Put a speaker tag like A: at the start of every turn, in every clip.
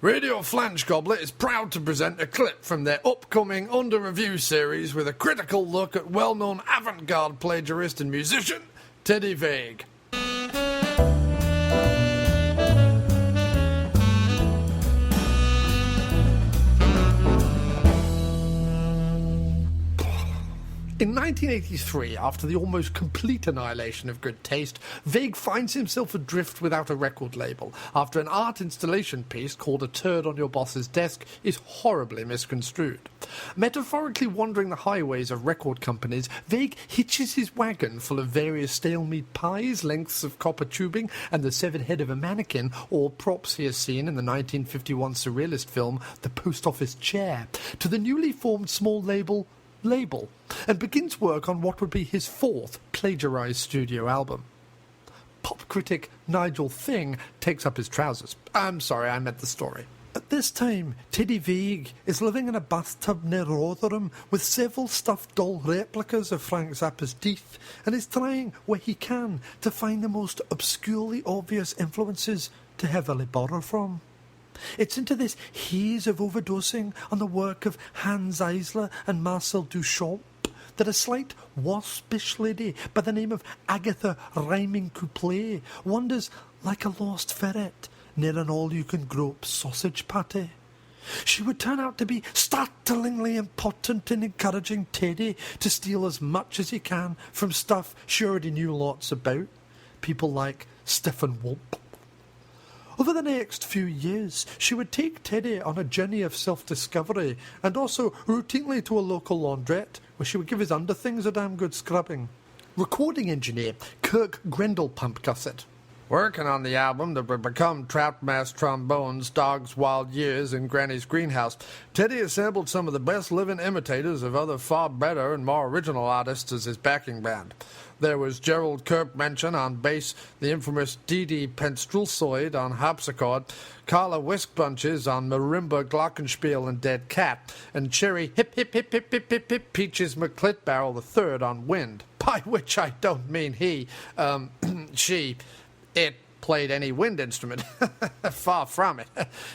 A: Radio Flange Goblet is proud to present a clip from their upcoming Under Review series with a critical look at well-known avant-garde plagiarist and musician, Teddy Vague. In 1983, after the almost complete annihilation of good taste, Vague finds himself adrift without a record label after an art installation piece called A Turd on Your Boss's Desk is horribly misconstrued. Metaphorically wandering the highways of record companies, Vague hitches his wagon full of various stale meat pies, lengths of copper tubing, and the severed head of a mannequin, or props he has seen in the 1951 surrealist film The Post Office Chair, to the newly formed small label, and begins work on what would be his fourth plagiarized studio album. Pop critic Nigel Thing takes up his trousers. I'm sorry, I meant the story. At this time, Teddy Vague is living in a bathtub near Rotherham with several stuffed doll replicas of Frank Zappa's teeth, and is trying, where he can, to find the most obscurely obvious influences to heavily borrow from. It's into this haze of overdosing on the work of Hans Eisler and Marcel Duchamp that a slight waspish lady by the name of Agatha Rhyming Couplet wanders like a lost ferret near an all-you-can-grope sausage patty. She would turn out to be startlingly important in encouraging Teddy to steal as much as he can from stuff she already knew lots about, people like Stephen Wolp. Over the next few years, she would take Teddy on a journey of self-discovery and also routinely to a local laundrette where she would give his underthings a damn good scrubbing. Recording engineer Kirk Grendelpump Gusset. Working on the album that would become Trapped Mass Trombones, Dog's Wild Years, and Granny's Greenhouse, Teddy assembled some of the best living imitators of other far better and more original artists as his backing band. There was Gerald Kirkmenschen on bass, the infamous Didi Penstrulzoid on harpsichord, Carla Whisk Bunches on marimba, glockenspiel, and dead cat, and Cherry Hip Hip Hip Hip Hip Hip Hip Peaches McClitbarrel III on wind, by which I don't mean he, she, it played any wind instrument. Far from it.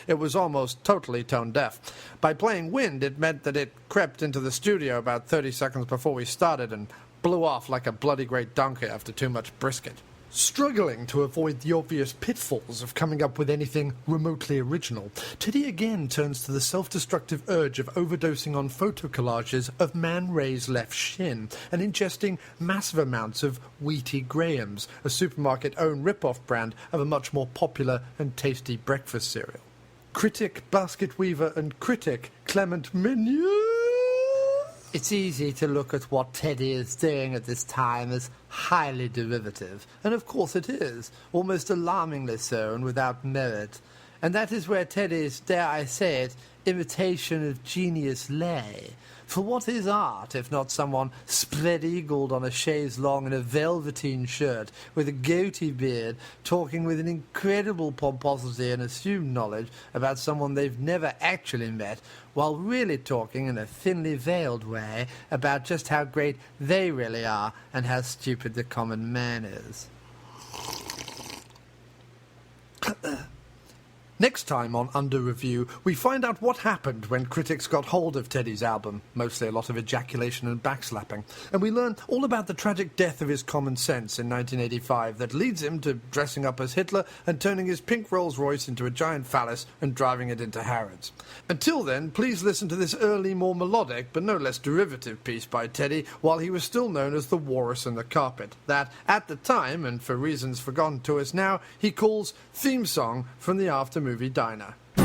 A: It was almost totally tone deaf. By playing wind, it meant that it crept into the studio about 30 seconds before we started and blew off like a bloody great donkey after too much brisket. Struggling to avoid the obvious pitfalls of coming up with anything remotely original, Teddy again turns to the self-destructive urge of overdosing on photo collages of Man Ray's left shin and ingesting massive amounts of Wheaty Graham's, a supermarket-owned rip-off brand of a much more popular and tasty breakfast cereal. Critic, basket weaver, and critic Clement Mignon.
B: It's easy to look at what Teddy is doing at this time as highly derivative, and of course it is, almost alarmingly so and without merit. And that is where Teddy's, dare I say it, imitation of genius lay. For what is art if not someone spread-eagled on a chaise longue in a velveteen shirt with a goatee beard, talking with an incredible pomposity and assumed knowledge about someone they've never actually met, while really talking in a thinly veiled way about just how great they really are and how stupid the common man is.
A: Next time on Under Review, we find out what happened when critics got hold of Teddy's album, mostly a lot of ejaculation and backslapping, and we learn all about the tragic death of his common sense in 1985 that leads him to dressing up as Hitler and turning his pink Rolls-Royce into a giant phallus and driving it into Harrods. Until then, please listen to this early, more melodic, but no less derivative piece by Teddy while he was still known as the Walrus and the Carpet, that, at the time, and for reasons forgotten to us now, he calls theme song from the After Movie Diner.
C: Now,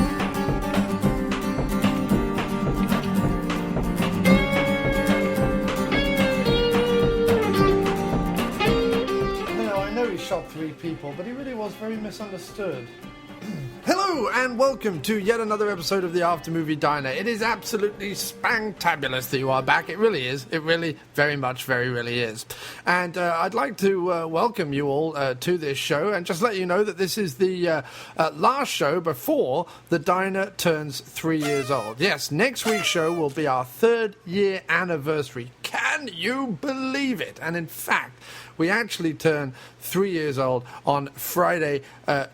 A: I know he shot 3 people, but he really was very misunderstood. Hello and welcome to yet another episode of the After Movie Diner. It is absolutely spangtabulous that you are back. It really is. It really, very much, very really is. And I'd like to welcome you all to this show and just let you know that this is the last show before the diner turns 3 years old. Yes, next week's show will be our 3rd year anniversary. Can you believe it? And in fact, we actually turn 3 years old on Friday,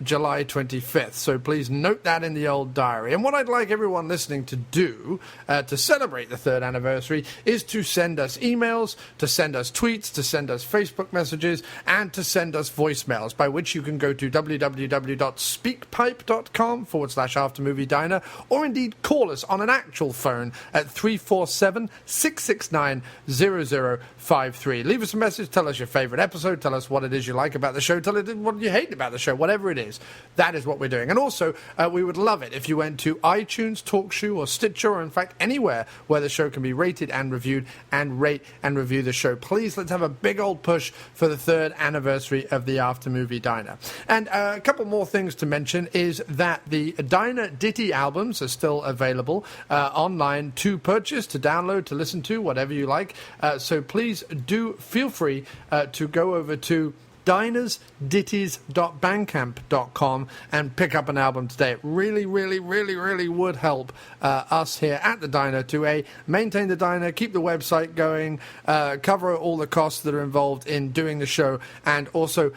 A: July 25th. So please note that in the old diary. And what I'd like everyone listening to do to celebrate the 3rd anniversary is to send us emails, to send us tweets, to send us Facebook messages, and to send us voicemails, by which you can go to www.speakpipe.com/aftermoviediner, or indeed call us on an actual phone at 347-669-0053. Leave us a message, tell us your favourite episode, tell us what it is you like about the show, tell us what you hate about the show, whatever it is. That is what we're doing. And also, we would love it if you went to iTunes, TalkShoe, or Stitcher, or in fact anywhere where the show can be rated and reviewed, and rate and review the show. Please, let's have a big old push for the 3rd anniversary of the After Movie Diner. And a couple more things to mention is that the Diner Ditty albums are still available online to purchase, to download, to listen to, whatever you like. So please do feel free to go over to dinersditties.bandcamp.com and pick up an album today. It really, really, really, really would help us here at the diner to maintain the diner, keep the website going, cover all the costs that are involved in doing the show, and also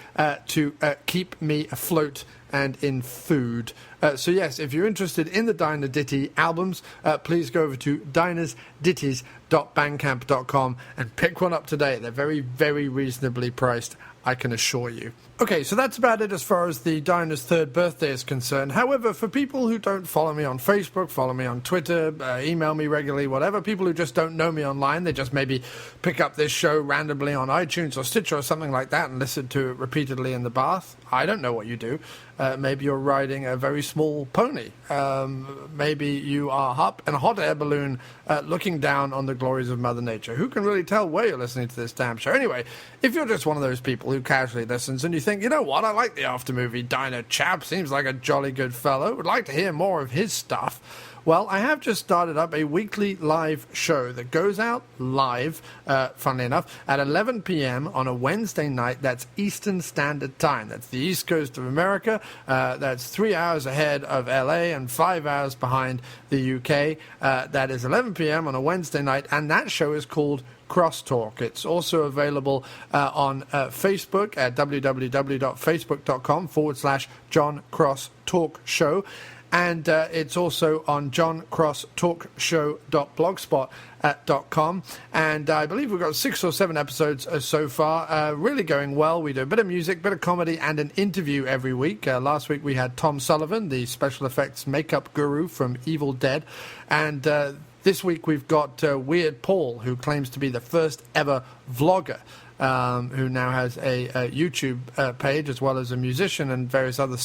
A: to keep me afloat and in food. So yes, if you're interested in the Diner Ditty albums, please go over to dinersditties.bandcamp.com and pick one up today. They're very, very reasonably priced, I can assure you. Okay, so that's about it as far as the Diner's 3rd birthday is concerned. However, for people who don't follow me on Facebook, follow me on Twitter, email me regularly, whatever, people who just don't know me online, they just maybe pick up this show randomly on iTunes or Stitcher or something like that and listen to it repeatedly in the bath. I don't know what you do. Maybe you're riding a very small pony. Maybe you are up in a hot air balloon looking down on the glories of Mother Nature. Who can really tell where you're listening to this damn show? Anyway, if you're just one of those people who casually listens and you think, you know what, I like the After Movie Diner chap, seems like a jolly good fellow, would like to hear more of his stuff, well, I have just started up a weekly live show that goes out live, funnily enough, at 11 p.m. on a Wednesday night. That's Eastern Standard Time. That's the East Coast of America. That's 3 hours ahead of LA and 5 hours behind the UK. That is 11 p.m. on a Wednesday night, and that show is called Crosstalk. It's also available on Facebook at www.facebook.com/Jon Cross Talk Show. And it's also on johncrosstalkshow.blogspot.com. And I believe we've got 6 or 7 episodes so far. Really going well. We do a bit of music, bit of comedy, and an interview every week. Last week we had Tom Sullivan, the special effects makeup guru from Evil Dead. And this week we've got Weird Paul, who claims to be the first ever vlogger. Who now has a YouTube page, as well as a musician and various other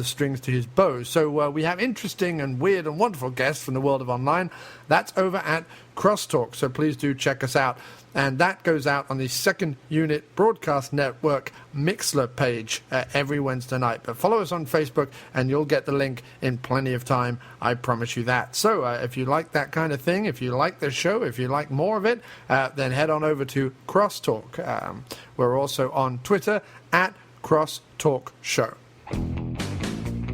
A: strings to his bow. So we have interesting and weird and wonderful guests from the world of online. That's over at Crosstalk, so please do check us out. And that goes out on the Second Unit Broadcast Network Mixler page every Wednesday night. But follow us on Facebook and you'll get the link in plenty of time, I promise you that. So if you like that kind of thing, if you like the show, if you like more of it, then head on over to Crosstalk. We're also on Twitter at Crosstalk Show.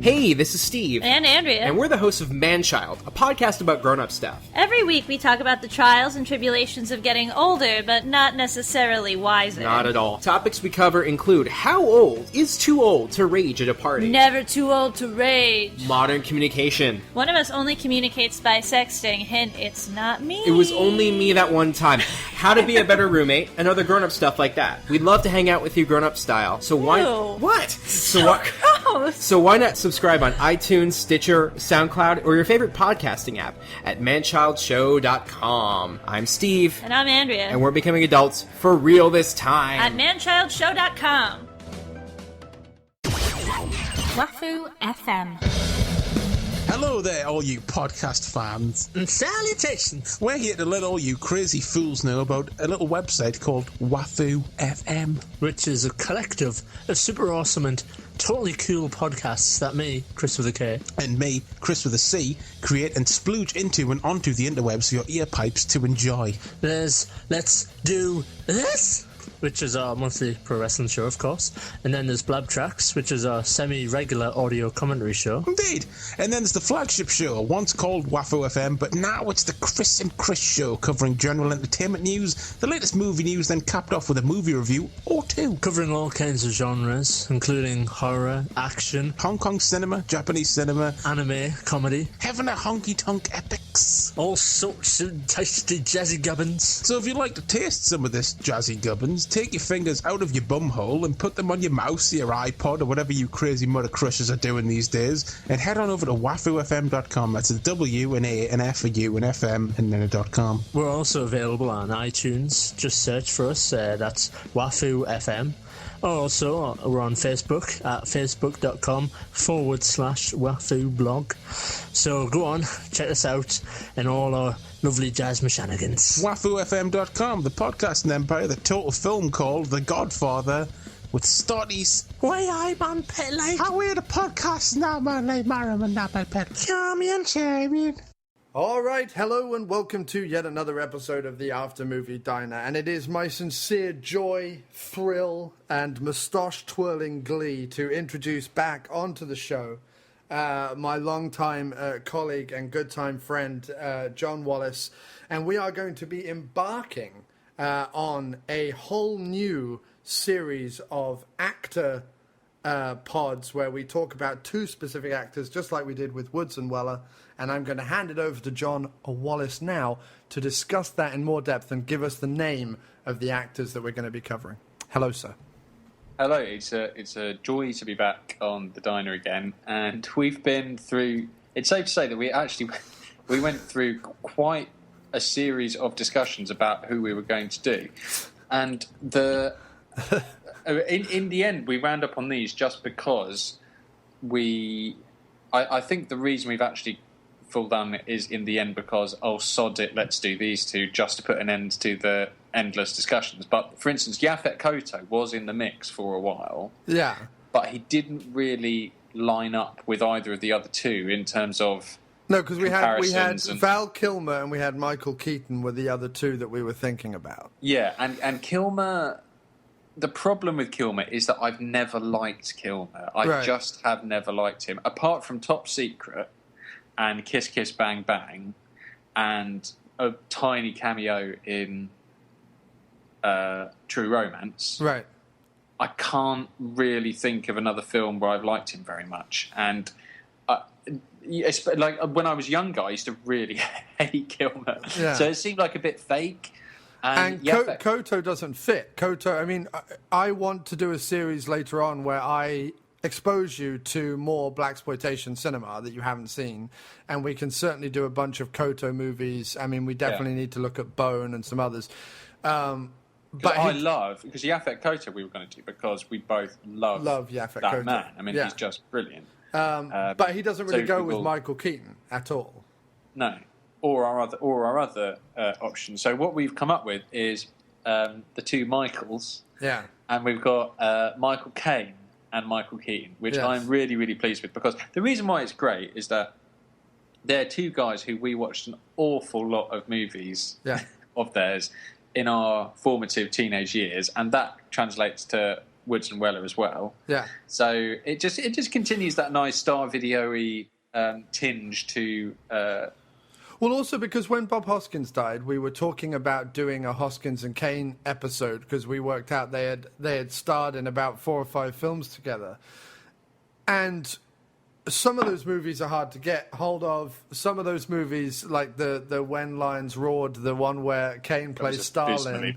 C: Hey, this is Steve.
D: And Andrea.
C: And we're the hosts of Man-Child, a podcast about grown-up stuff.
D: Every week we talk about the trials and tribulations of getting older, but not necessarily wiser.
C: Not at all. Topics we cover include how old is too old to rage at a party?
D: Never too old to rage.
C: Modern communication.
D: One of us only communicates by sexting. Hint, it's not me.
C: It was only me that one time. How to be a better roommate and other grown-up stuff like that. We'd love to hang out with you grown-up style. So why...
D: Ew.
C: What?
D: So
C: why not subscribe on iTunes, Stitcher, SoundCloud, or your favorite podcasting app at manchildshow.com. I'm Steve.
D: And I'm Andrea.
C: And we're becoming adults for real this time.
D: At manchildshow.com. Wahoo FM.
E: Hello there, all you podcast fans.
F: And salutations.
E: We're here to let all you crazy fools know about a little website called Wahoo FM.
F: Which is a collective of super awesome and totally cool podcasts that me, Chris with a K,
E: and me, Chris with a C, create and splooge into and onto the interwebs for your ear pipes to enjoy.
F: Let's do this. which is our monthly pro wrestling show, of course. And then there's Blab Tracks, which is our semi-regular audio commentary show.
E: Indeed. And then there's the flagship show, once called Waffo FM, but now it's the Chris and Chris show, covering general entertainment news, the latest movie news, then capped off with a movie review or two.
F: Covering all kinds of genres, including horror, action,
E: Hong Kong cinema, Japanese cinema,
F: anime, comedy,
E: heaven a honky-tonk epics.
F: all sorts of tasty jazzy gubbins.
E: So if you'd like to taste some of this jazzy gubbins, take your fingers out of your bumhole and put them on your mouse, your iPod, or whatever you crazy mother crushers are doing these days, and head on over to wafufm.com. That's a W and A and F, a U and FM, and then a .com.
F: We're also available on iTunes. Just search for us. That's Wafu FM. Also, we're on Facebook at facebook.com/Wafu blog. So go on, check us out and all our lovely jazz shenanigans.
E: wafufm.com, the podcasting empire, the total film called The Godfather, with Stotties.
F: Why I'm on pet like?
E: How we're the podcast now, man, like Maram and Napal Pet. Charmian.
A: All right, hello and welcome to yet another episode of the After Movie Diner, and it is my sincere joy, thrill, and moustache-twirling glee to introduce back onto the show my longtime colleague and good-time friend, Jon Wallace, and we are going to be embarking on a whole new series of actor pods where we talk about two specific actors, just like we did with Woods and Weller. And I'm going to hand it over to Jon Wallace now to discuss that in more depth and give us the name of the actors that we're going to be covering. Hello, sir.
G: Hello, it's a joy to be back on the diner again, and we've been through. It's safe to say that we went through quite a series of discussions about who we were going to do, and in the end we wound up on these just because I think the reason we've actually fall down is in the end because, oh, sod it, let's do these two just to put an end to the endless discussions. But, for instance, Yaphet Kotto was in the mix for a while.
A: Yeah.
G: But he didn't really line up with either of the other two in terms of
A: No, because we had
G: and
A: Val Kilmer and we had Michael Keaton were the other two that we were thinking about.
G: Yeah, and Kilmer... The problem with Kilmer is that I've never liked Kilmer. I just have never liked him. Apart from Top Secret and Kiss Kiss Bang Bang and a tiny cameo in True Romance.
A: Right.
G: I can't really think of another film where I've liked him very much. And like when I was younger, I used to really hate Kilmer.
A: Yeah.
G: So it seemed like a bit fake.
A: And Kotto doesn't fit. Kotto, I mean, I want to do a series later on where I expose you to more blaxploitation cinema that you haven't seen, and we can certainly do a bunch of Kotto movies. I mean, we definitely need to look at Bone and some others. But
G: because Yaphet Kotto we were going to do because we both love
A: Yaphet
G: that
A: Kotto.
G: man. I mean, he's just brilliant.
A: But he doesn't really go with Michael Keaton at all.
G: No. Or our other options. So what we've come up with is the two Michaels.
A: Yeah.
G: And we've got Michael Caine and Michael Keaton, which I'm really, really pleased with. Because the reason why it's great is that they're two guys who we watched an awful lot of movies of theirs in our formative teenage years. And that translates to Woods and Weller as well.
A: Yeah.
G: So it just continues that nice Star Video-y tinge to...
A: Well, also because when Bob Hoskins died, we were talking about doing a Hoskins and Caine episode because we worked out they had starred in about 4 or 5 films together, and some of those movies are hard to get hold of. Some of those movies, like the When Lions Roared, the one where Caine plays Stalin,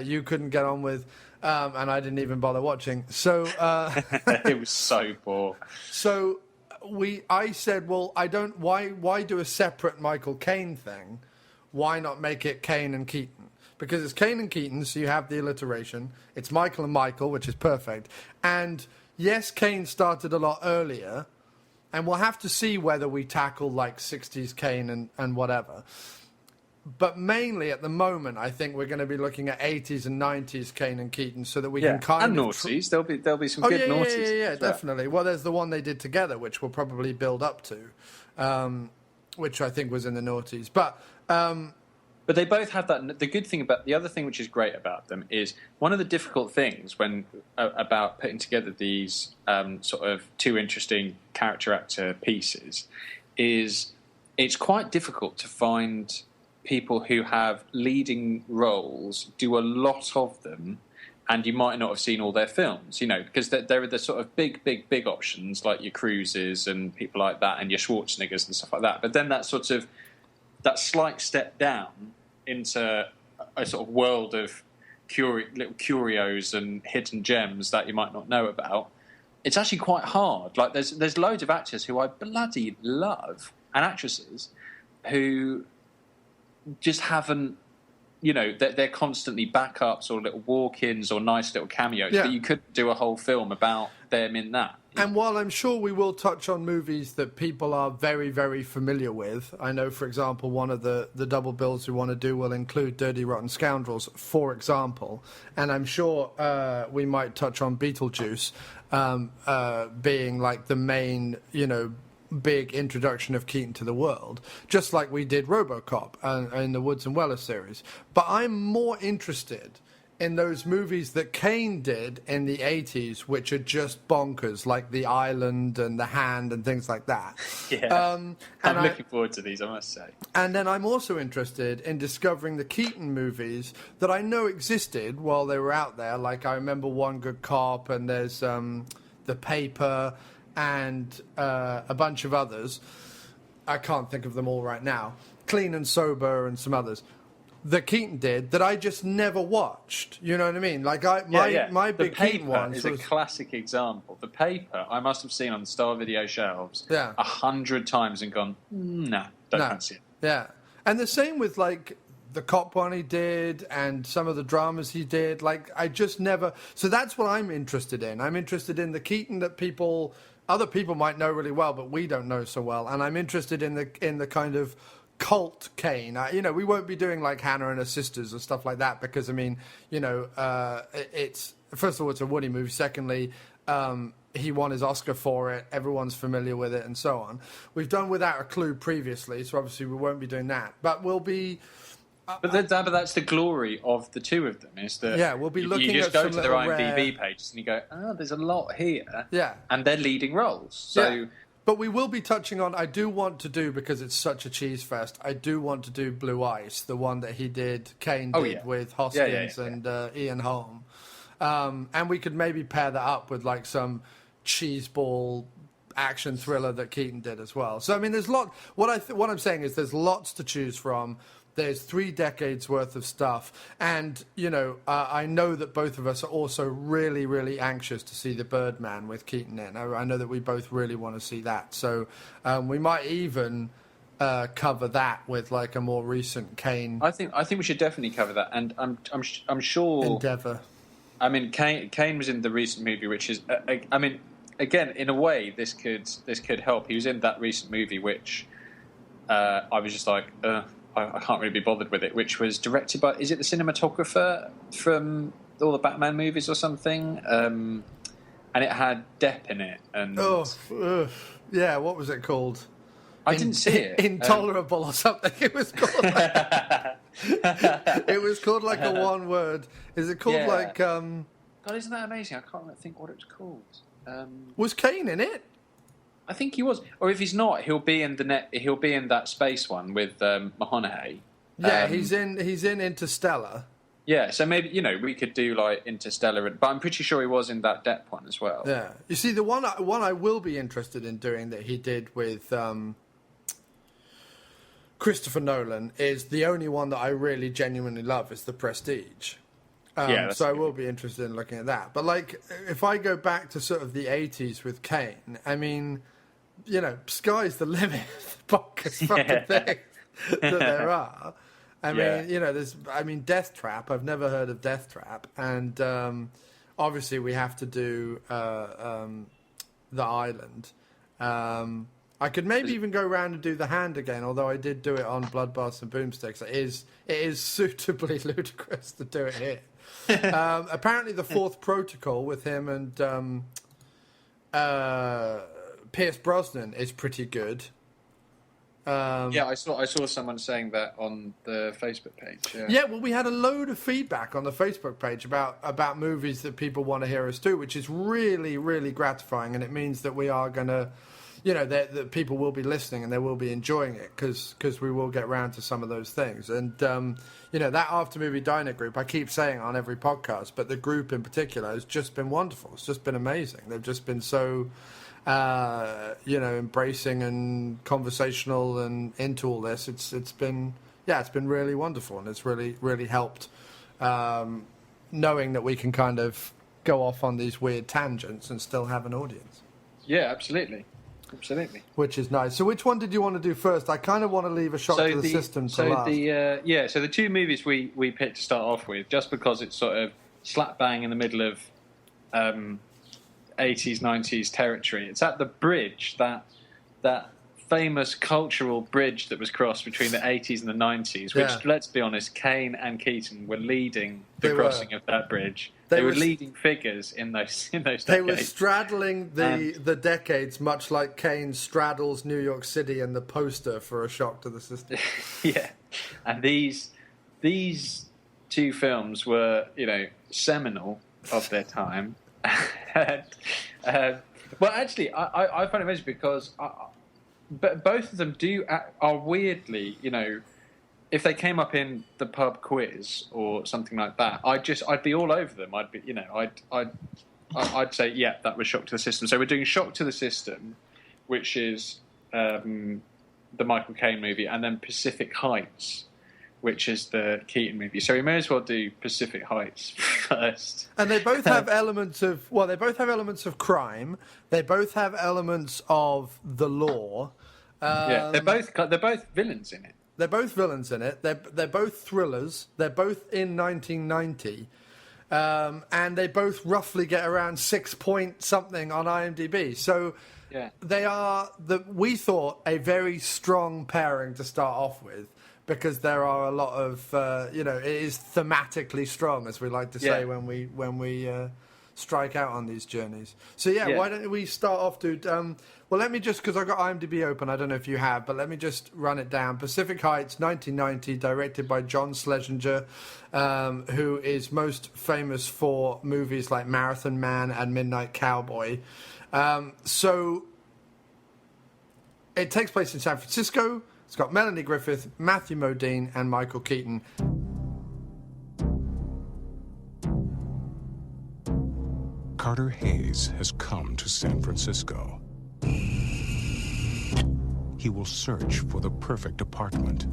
A: you couldn't get on with, and I didn't even bother watching. So
G: it was so poor.
A: So. I said, well, why do a separate Michael Caine thing? Why not make it Caine and Keaton? Because it's Caine and Keaton, so you have the alliteration. It's Michael and Michael, which is perfect. And yes, Caine started a lot earlier, and we'll have to see whether we tackle like 60s Caine and whatever. But mainly at the moment, I think we're going to be looking at 80s and 90s Caine and Keaton so that we can kind
G: and
A: of...
G: noughties. There'll be some good noughties.
A: Yeah, definitely. Well, there's the one they did together, which we'll probably build up to, which I think was in the noughties. But
G: But they both have that. The good thing about the other thing, which is great about them, is one of the difficult things when about putting together these sort of two interesting character actor pieces is it's quite difficult to find people who have leading roles, do a lot of them, and you might not have seen all their films, because there are the sort of big options like your Cruises and people like that, and your Schwarzeneggers and stuff like that. But then that slight step down into a sort of world of little curios and hidden gems that you might not know about. It's actually quite hard. Like there's loads of actors who I bloody love, and actresses who just haven't, they're constantly backups or little walk-ins or nice little cameos, but you could do a whole film about them in that.
A: And while I'm sure we will touch on movies that people are very, very familiar with, I know, for example, one of the double bills we want to do will include Dirty Rotten Scoundrels, for example, and I'm sure we might touch on Beetlejuice being like the main, big introduction of Keaton to the world, just like we did RoboCop in the Woods and Wallace series. But I'm more interested in those movies that Caine did in the 80s, which are just bonkers, like The Island and The Hand and things like that.
G: Yeah, I'm looking forward to these, I must say. And
A: then I'm also interested in discovering the Keaton movies that I know existed while they were out there. Like I remember One Good Cop, and there's The Paper, and a bunch of others. I can't think of them all right now. Clean and Sober and some others that Keaton did that I just never watched. You know what I mean? Like my big Keaton one
G: is a classic example. The Paper I must have seen on the Star Video shelves 100 times and gone, don't fancy it.
A: Yeah, and the same with like the cop one he did and some of the dramas he did. Like I just never. So that's what I'm interested in. I'm interested in the Keaton that other people might know really well, but we don't know so well. And I'm interested in the kind of cult Caine. We won't be doing like Hannah and her sisters or stuff like that because, it's first of all, it's a Woody movie. Secondly, he won his Oscar for it. Everyone's familiar with it and so on. We've done Without a Clue previously, so obviously we won't be doing that. But we'll be...
G: But that's the glory of the two of them, is that
A: we'll be looking
G: you just
A: at
G: go
A: some
G: to their
A: little
G: IMDb pages and you go, there's a lot here.
A: Yeah.
G: And they're leading roles. So...
A: Yeah. But we will be touching on, I do want to do, because it's such a cheese fest, I do want to do Blue Ice, the one that Caine did with Hoskins and Ian Holm. And we could maybe pair that up with like some cheeseball action thriller that Keaton did as well. So, I mean, there's what I'm saying is there's lots to choose from. There's 3 decades worth of stuff. And, I know that both of us are also really, really anxious to see The Birdman with Keaton in. I know that we both really want to see that. So we might even cover that with like a more recent Caine.
G: I think we should definitely cover that. And I'm sure...
A: Endeavour.
G: I mean, Caine was in the recent movie, which is... again, in a way, this could help. He was in that recent movie, which I was just like... I can't really be bothered with it, which was directed by, is it the cinematographer from all the Batman movies or something? And it had Depp in it. And
A: what was it called?
G: I didn't see it.
A: Intolerable or something. It was called it was called like a one word. Is it called like... God,
G: isn't that amazing? I can't think what it was called.
A: Was Caine in it?
G: I think he was, or if he's not, he'll be in that space one with Mahoney.
A: Yeah, he's in Interstellar.
G: Yeah, so maybe we could do like Interstellar, but I'm pretty sure he was in that Depp one as well.
A: Yeah, you see, the one I will be interested in doing that he did with Christopher Nolan is the only one that I really genuinely love is The Prestige. So I will be interested in looking at that. But like, if I go back to sort of the 80s with Caine, I mean, sky's the limit. Bonkers fucking things that there are. I mean, Death Trap. I've never heard of Death Trap, and obviously we have to do The Island. I could maybe even go around and do The Hand again, although I did do it on Bloodbaths and Boomsticks. It is suitably ludicrous to do it here. Apparently, The Fourth Protocol with him and Pierce Brosnan is pretty good.
G: I saw someone saying that on the Facebook page.
A: Yeah, well, we had a load of feedback on the Facebook page about movies that people want to hear us do, which is really, really gratifying, and it means that we are going to, that people will be listening and they will be enjoying it because we will get round to some of those things. And, that After Movie Diner group, I keep saying on every podcast, but the group in particular has just been wonderful. It's just been amazing. They've just been so... embracing and conversational and into all this. It's been really wonderful, and it's really, really helped knowing that we can kind of go off on these weird tangents and still have an audience.
G: Yeah, absolutely.
A: Which is nice. So which one did you want to do first? I kind of want to leave a shot to the system to last.
G: So the two movies we picked to start off with, just because it's sort of slap bang in the middle of 80s, 90s territory. It's at the bridge, that famous cultural bridge that was crossed between the 80s and the 90s, which, let's be honest, Caine and Keaton were leading the crossing of that bridge. They were leading figures in those decades.
A: They were straddling the decades, much like Caine straddles New York City and the poster for A Shock to the System.
G: Yeah. And these two films were, seminal of their time. Well, actually, I find it amazing because both of them are weirdly, if they came up in the pub quiz or something like that, I'd be all over them. I'd be, I'd say, yeah, that was Shock to the System. So we're doing Shock to the System, which is the Michael Caine movie, and then Pacific Heights, which is the Keaton movie. So we may as well do Pacific Heights first.
A: And they both have elements of crime. They both have elements of the law.
G: They're both villains in it.
A: They're both villains in it. They're both thrillers. They're both in 1990. And they both roughly get around 6 point something on IMDb. So they are, we thought, a very strong pairing to start off with. Because there are a lot of, it is thematically strong, as we like to say when we strike out on these journeys. So why don't we start off, dude? Well, let me just, because I've got IMDb open, I don't know if you have, but let me just run it down. Pacific Heights, 1990, directed by John Schlesinger, who is most famous for movies like Marathon Man and Midnight Cowboy. So it takes place in San Francisco. It's got Melanie Griffith, Matthew Modine, and Michael Keaton.
H: Carter Hayes has come to San Francisco. He will search for the perfect apartment.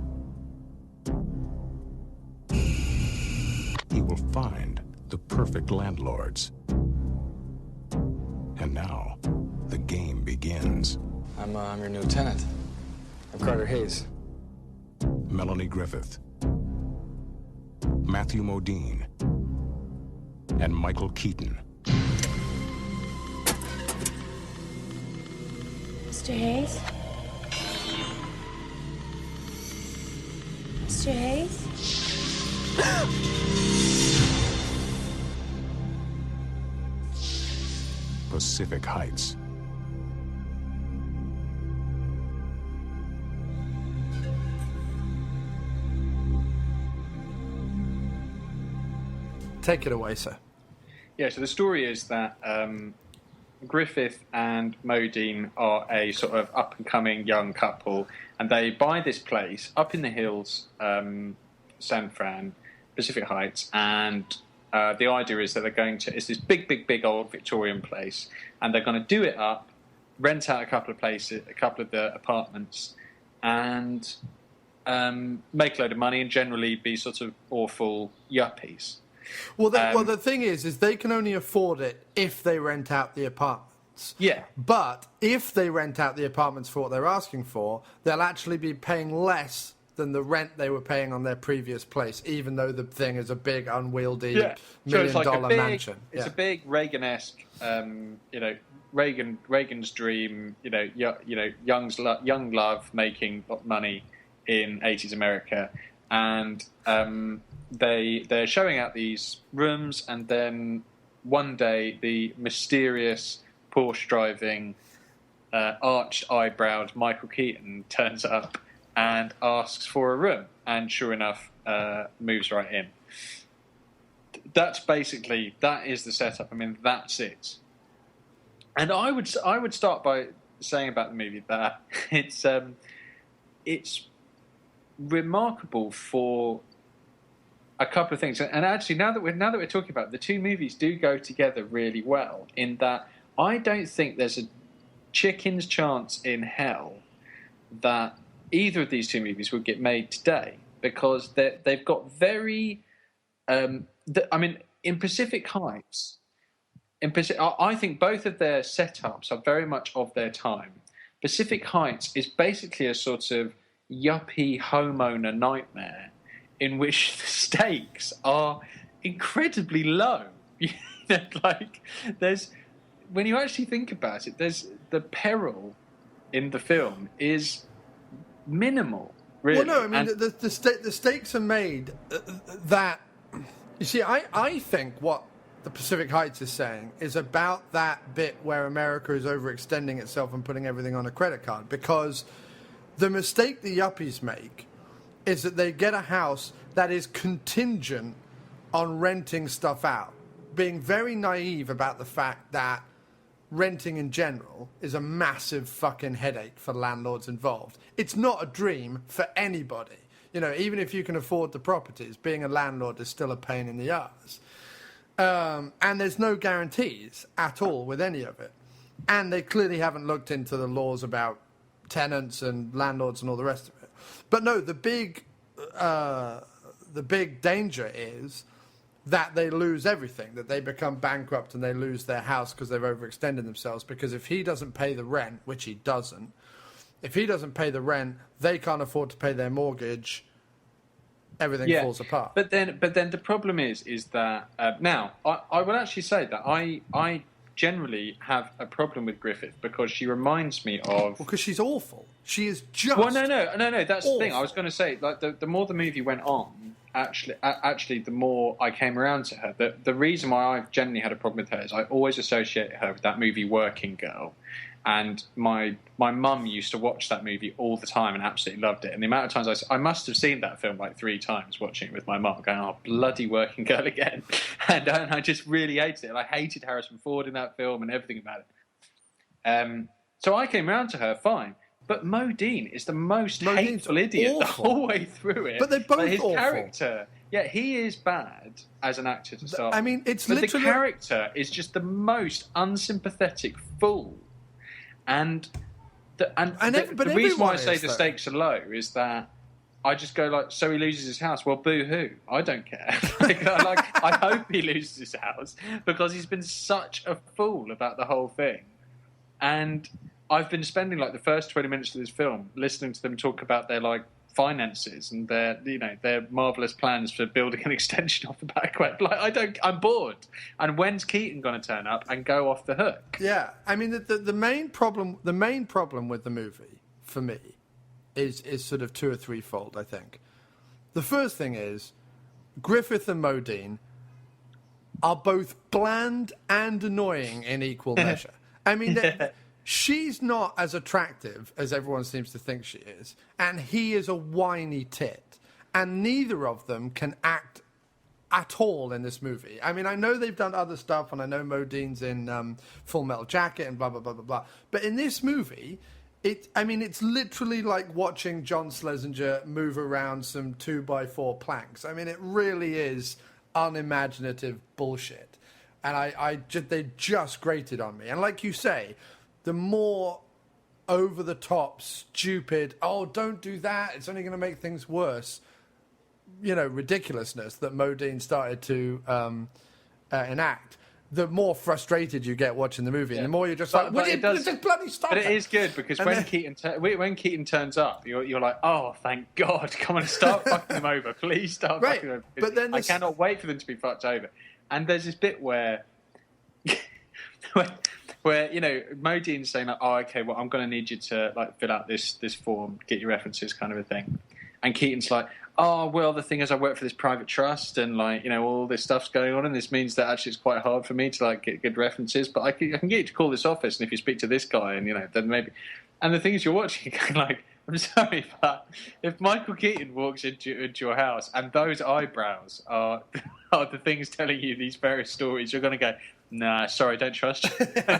H: He will find the perfect landlords. And now, the game begins.
I: I'm your new tenant. I'm Carter Hayes.
H: Melanie Griffith, Matthew Modine, and Michael Keaton.
J: Mr. Hayes? Mr. Hayes?
H: Pacific Heights.
A: Take it away, sir.
G: Yeah, so the story is that Griffith and Modine are a sort of up-and-coming young couple, and they buy this place up in the hills, San Fran, Pacific Heights, and the idea is that they're going to... It's this big, big, big old Victorian place, and they're going to do it up, rent out a couple of the apartments, and make a load of money and generally be sort of awful yuppies.
A: Well, the thing is they can only afford it if they rent out the apartments.
G: Yeah.
A: But if they rent out the apartments for what they're asking for, they'll actually be paying less than the rent they were paying on their previous place, even though the thing is a big, unwieldy $1 million mansion.
G: It's a big Reagan-esque, Reagan's dream, young love making money in 80s America. And they're showing out these rooms, and then one day the mysterious Porsche driving arch-eyebrowed Michael Keaton turns up and asks for a room, and sure enough, moves right in. That is the setup. I mean, that's it. And I would start by saying about the movie that it's remarkable for a couple of things. And actually, now that we're talking about it, the two movies do go together really well. In that, I don't think there's a chicken's chance in hell that either of these two movies would get made today, because they've got very. In Pacific Heights, I think both of their setups are very much of their time. Pacific Heights is basically a sort of yuppie homeowner nightmare in which the stakes are incredibly low. When you actually think about it, there's the peril in the film is minimal, really.
A: Well, no, I mean, the stakes are made that... You see, I think what the Pacific Heights is saying is about that bit where America is overextending itself and putting everything on a credit card, because the mistake the yuppies make is that they get a house that is contingent on renting stuff out, being very naive about the fact that renting in general is a massive fucking headache for landlords involved. It's not a dream for anybody. You know, even if you can afford the properties, being a landlord is still a pain in the ass. And there's no guarantees at all with any of it. And they clearly haven't looked into the laws about tenants and landlords and all the rest of it. But no, the big danger is that they lose everything, that they become bankrupt and they lose their house because they've overextended themselves. Because if he doesn't pay the rent, which he doesn't, if he doesn't pay the rent, they can't afford to pay their mortgage. Everything falls apart.
G: But then the problem is that now I would actually say that I generally have a problem with Griffith because she reminds me of.
A: Because she's awful. She is just.
G: Well, no. That's
A: awful.
G: the thing. I was going to say, like the more the movie went on, actually, the more I came around to her. The reason why I've generally had a problem with her is I always associate her with that movie Working Girl. And my mum used to watch that movie all the time and absolutely loved it. And the amount of times I must have seen that film like 3 times watching it with my mum, going, "Oh, bloody Working Girl again." And I just really hated it. And I hated Harrison Ford in that film and everything about it. So I came around to her fine. But Modine is the most hateful idiot the whole way through it.
A: But they're both
G: his
A: awful.
G: Character, yeah, he is bad as an actor to start.
A: I mean, it's
G: but
A: literally...
G: the character is just the most unsympathetic fool. And the reason why I say the stakes are low is that I just go like, so he loses his house. Well, boo-hoo. I don't care. I hope he loses his house because he's been such a fool about the whole thing. And I've been spending like the first 20 minutes of this film listening to them talk about their like finances and their marvelous plans for building an extension off the back web. I'm bored. And when's Keaton going to turn up and go off the hook?
A: Yeah, I mean the main problem with the movie for me is sort of 2 or 3-fold. I think the first thing is Griffith and Modine are both bland and annoying in equal measure. I mean. She's not as attractive as everyone seems to think she is, and he is a whiny tit, and neither of them can act at all in this movie. I mean, I know they've done other stuff, and I know Modine's in Full Metal Jacket and blah, blah, blah, blah, blah, but in this movie, it's literally like watching John Schlesinger move around some 2x4 planks. I mean, it really is unimaginative bullshit, and they just grated on me. And like you say, the more over-the-top, stupid, oh, don't do that, it's only going to make things worse, ridiculousness that Modine started to enact, the more frustrated you get watching the movie, and the more you're just just bloody stop it.
G: But it is good, because when Keaton turns up, you're like, oh, thank God, come on, start fucking them over. Please start fucking them over. But then I cannot wait for them to be fucked over. And there's this bit where... where Modine's saying like, oh, okay, well, I'm going to need you to like fill out this form, get your references, kind of a thing. And Keaton's like, oh, well, the thing is I work for this private trust and, like, you know, all this stuff's going on, and this means that actually it's quite hard for me to, like, get good references, but I can get you to call this office, and if you speak to this guy, and, you know, then maybe... And the thing is, you're watching, like, I'm sorry, but if Michael Keaton walks into your house and those eyebrows are the things telling you these various stories, you're going to go, nah, sorry, don't trust you.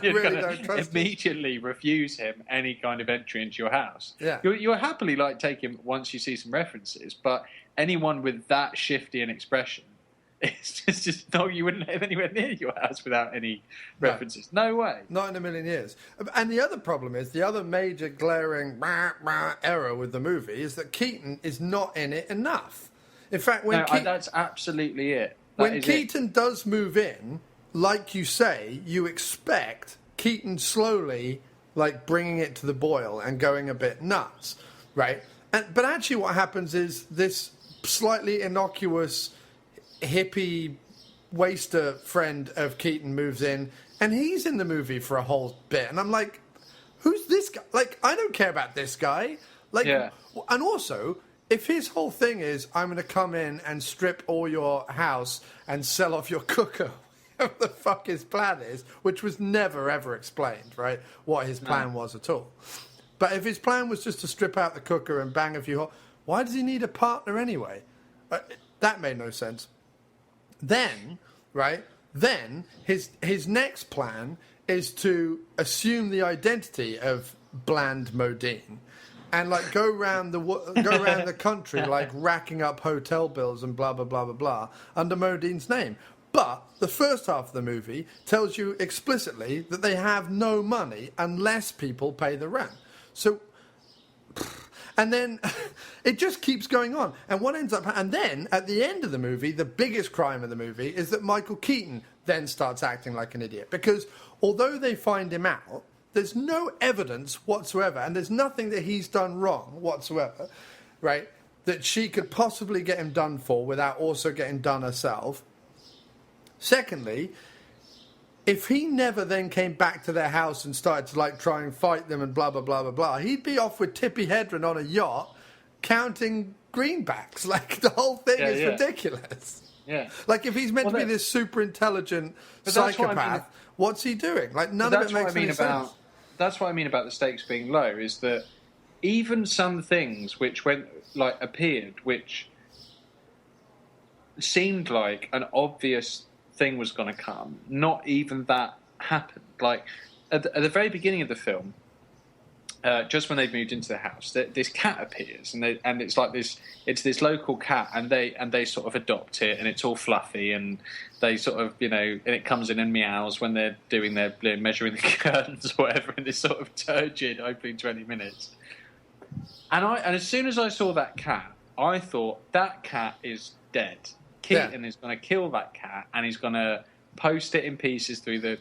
G: You're
A: really
G: going
A: don't trust
G: to immediately refuse him any kind of entry into your house.
A: Yeah.
G: You'll happily, like, take him once you see some references, but anyone with that shifty an expression, it's just no, you wouldn't live anywhere near your house without any references. No way.
A: Not in a million years. And the other problem is, the other major glaring error with the movie is that Keaton is not in it enough. In fact, when
G: that's absolutely it.
A: When Keaton does move in, like you say, you expect Keaton slowly, like, bringing it to the boil and going a bit nuts, right? But actually what happens is this slightly innocuous hippie waster friend of Keaton moves in, and he's in the movie for a whole bit, and I'm like, who's this guy? Like, I don't care about this guy. Like, yeah. And also, if his whole thing is, I'm going to come in and strip all your house and sell off your cooker, what the fuck his plan is, which was never ever explained, right? What his plan was at all. But if his plan was just to strip out the cooker and bang a few why does he need a partner anyway? That made no sense. Then his next plan is to assume the identity of Bland Modine and, like, go around the country, like, racking up hotel bills and blah blah blah blah blah under Modine's name. But the first half of the movie tells you explicitly that they have no money unless people pay the rent. So. And then it just keeps going on. And what ends up... And then, at the end of the movie, the biggest crime of the movie is that Michael Keaton then starts acting like an idiot. Because although they find him out, there's no evidence whatsoever, and there's nothing that he's done wrong whatsoever, right, that she could possibly get him done for without also getting done herself. Secondly... if he never then came back to their house and started to, like, try and fight them and blah, blah, blah, blah, blah, he'd be off with Tippi Hedren on a yacht counting greenbacks. Like, the whole thing is ridiculous.
G: Yeah.
A: Like, if he's meant to be this super intelligent psychopath, what's he doing? Like, none of it makes any sense.
G: That's what I mean about the stakes being low, is that even some things which appeared, which seemed like an obvious thing was going to come, not even that happened. Like, at the very beginning of the film, just when they've moved into the house, this cat appears, and it's like this local cat, and they sort of adopt it, and it's all fluffy, and they sort of, you know, and it comes in and meows when they're doing their measuring the curtains or whatever in this sort of turgid opening 20 minutes. And as soon as I saw that cat, I thought, that cat is dead. Keaton is going to kill that cat, and he's going to post it in pieces through the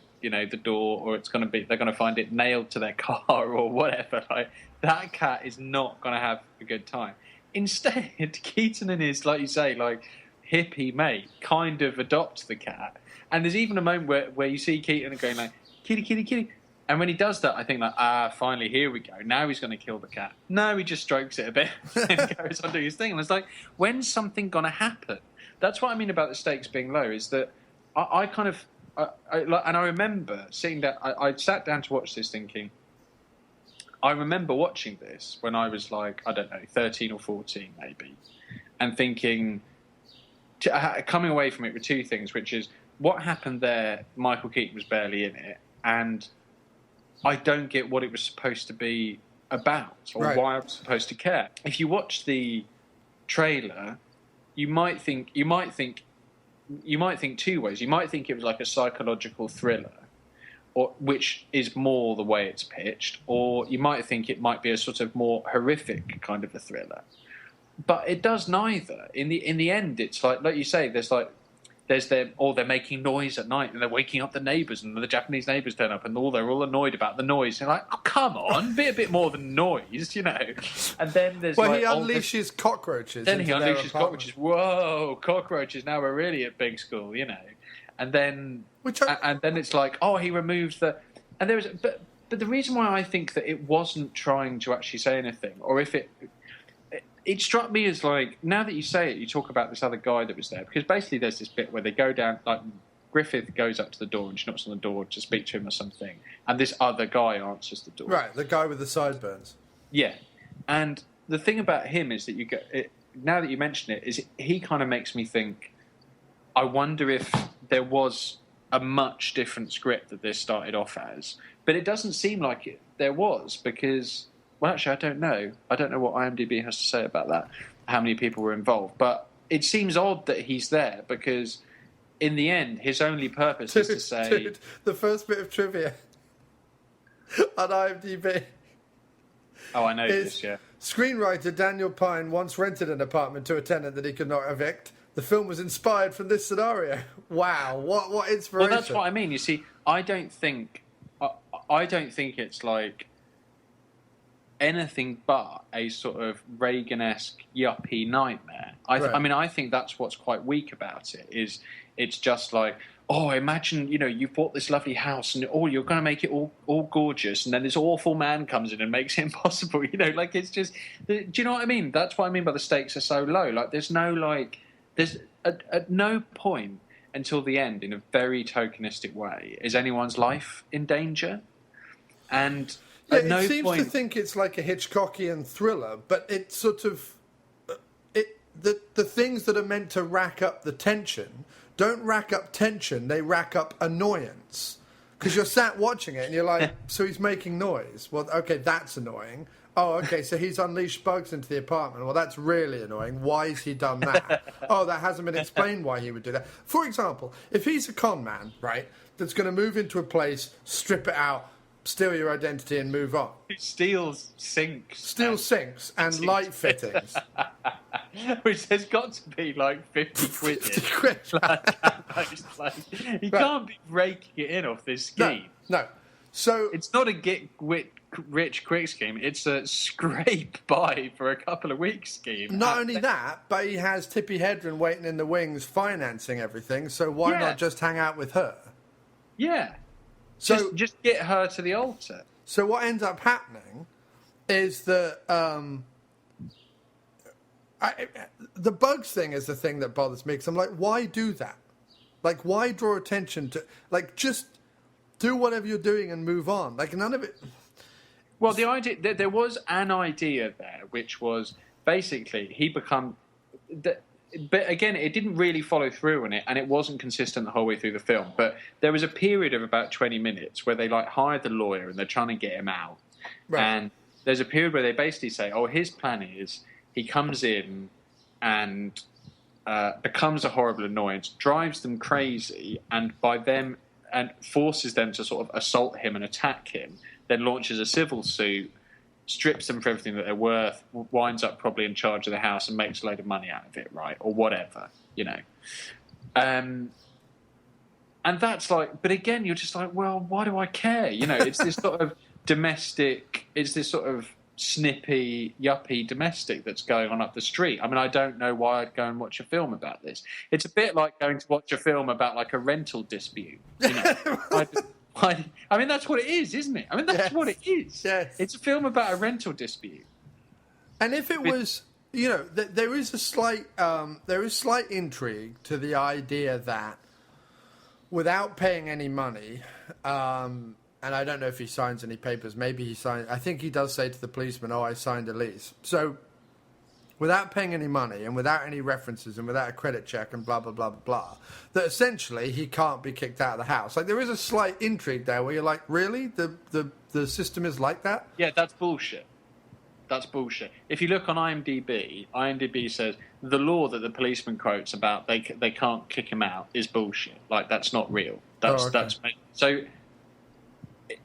G: door, or they're going to find it nailed to their car or whatever. Like, that cat is not going to have a good time. Instead, Keaton and his, like you say, like, hippie mate kind of adopt the cat, and there's even a moment where you see Keaton going like, kitty, kitty, kitty. And when he does that, I think, like, finally, here we go. Now he's going to kill the cat. No, he just strokes it a bit and goes on doing his thing. And it's like, when's something going to happen? That's what I mean about the stakes being low, is that I remember seeing that, I sat down to watch this thinking, I remember watching this when I was like, I don't know, 13 or 14 maybe, and thinking, coming away from it with two things, which is, what happened there, Michael Keaton was barely in it, and I don't get what it was supposed to be about, or why I was supposed to care. If you watch the trailer, you might think two ways. You might think it was like a psychological thriller, or which is more the way it's pitched, or you might think it might be a sort of more horrific kind of a thriller. But it does neither. In the end, it's like you say, they're making noise at night, and they're waking up the neighbours, and the Japanese neighbours turn up, and they're all annoyed about the noise. And you're like, oh, come on, be a bit more than noise, you know. And then there's
A: he unleashes cockroaches.
G: Then he unleashes cockroaches. Whoa, cockroaches! Now we're really at big school, you know. And then and then it's like, oh, he removes the. And there was, but the reason why I think that it wasn't trying to actually say anything, or if it it struck me as like, now that you say it, you talk about this other guy that was there, because basically there's this bit where they go down, like Griffith goes up to the door and she knocks on the door to speak to him or something, and this other guy answers the door.
A: Right, the guy with the sideburns.
G: Yeah, and the thing about him is that you get it, now that you mention it, is he kind of makes me think, I wonder if there was a much different script that this started off as, but it doesn't seem like there was, because... Well, actually, I don't know. I don't know what IMDb has to say about that, how many people were involved. But it seems odd that he's there, because in the end, his only purpose is to say...
A: Dude, the first bit of trivia on IMDb...
G: Oh, I know this, yeah.
A: Screenwriter Daniel Pine once rented an apartment to a tenant that he could not evict. The film was inspired from this scenario. Wow, what inspiration.
G: Well, that's what I mean. You see, I don't think it's like... anything but a sort of Reagan-esque yuppie nightmare. I mean, I think that's what's quite weak about it, is it's just like, oh, imagine, you've bought this lovely house and, oh, you're going to make it all gorgeous, and then this awful man comes in and makes it impossible, like it's just... Do you know what I mean? That's what I mean by the stakes are so low. Like, there's at no point until the end, in a very tokenistic way, is anyone's life in danger. And...
A: Yeah, it seems to think it's like a Hitchcockian thriller, but it's sort of... The things that are meant to rack up the tension don't rack up tension, they rack up annoyance. Because you're sat watching it and you're like, so he's making noise. Well, okay, that's annoying. Oh, okay, so he's unleashed bugs into the apartment. Well, that's really annoying. Why has he done that? Oh, that hasn't been explained why he would do that. For example, if he's a con man, right, that's going to move into a place, strip it out, steal your identity and move on.
G: He steals sinks.
A: Steals sinks and light fittings.
G: Which has got to be like 50 quid.
A: 50 quid.
G: He can't be raking it in off this scheme.
A: No. So
G: it's not a get rich quick scheme. It's a scrape by for a couple of weeks scheme.
A: Not only that, but he has Tippi Hedren waiting in the wings financing everything, so why not just hang out with her?
G: Yeah.
A: So
G: just get her to the altar.
A: So what ends up happening is that the bugs thing is the thing that bothers me, because I'm like, why do that? Like, why draw attention to... Like, just do whatever you're doing and move on. Like, none of it...
G: Well, the idea... There was an idea there, which was basically he become... But again, it didn't really follow through on it, and it wasn't consistent the whole way through the film. But there was a period of about 20 minutes where they hired the lawyer and they're trying to get him out. Right. And there's a period where they basically say, oh, his plan is he comes in and becomes a horrible annoyance, drives them crazy, and forces them to sort of assault him and attack him, then launches a civil suit, strips them for everything that they're worth, winds up probably in charge of the house and makes a load of money out of it, right? Or whatever, And that's like... But again, you're just like, well, why do I care? It's this sort of domestic... It's this sort of snippy, yuppie domestic that's going on up the street. I mean, I don't know why I'd go and watch a film about this. It's a bit like going to watch a film about, like, a rental dispute, I mean, that's what it is, isn't it? I mean, that's what it is.
A: Yes.
G: It's a film about a rental dispute.
A: And if it was, there is slight intrigue to the idea that without paying any money, and I don't know if he signs any papers, maybe he signs, I think he does say to the policeman, oh, I signed a lease. So without paying any money and without any references and without a credit check and blah, blah, blah, blah, blah, that essentially he can't be kicked out of the house. Like, there is a slight intrigue there where you're like, really? The system is like that?
G: Yeah, that's bullshit. That's bullshit. If you look on IMDb says the law that the policeman quotes about they can't kick him out is bullshit. Like, that's not real. That's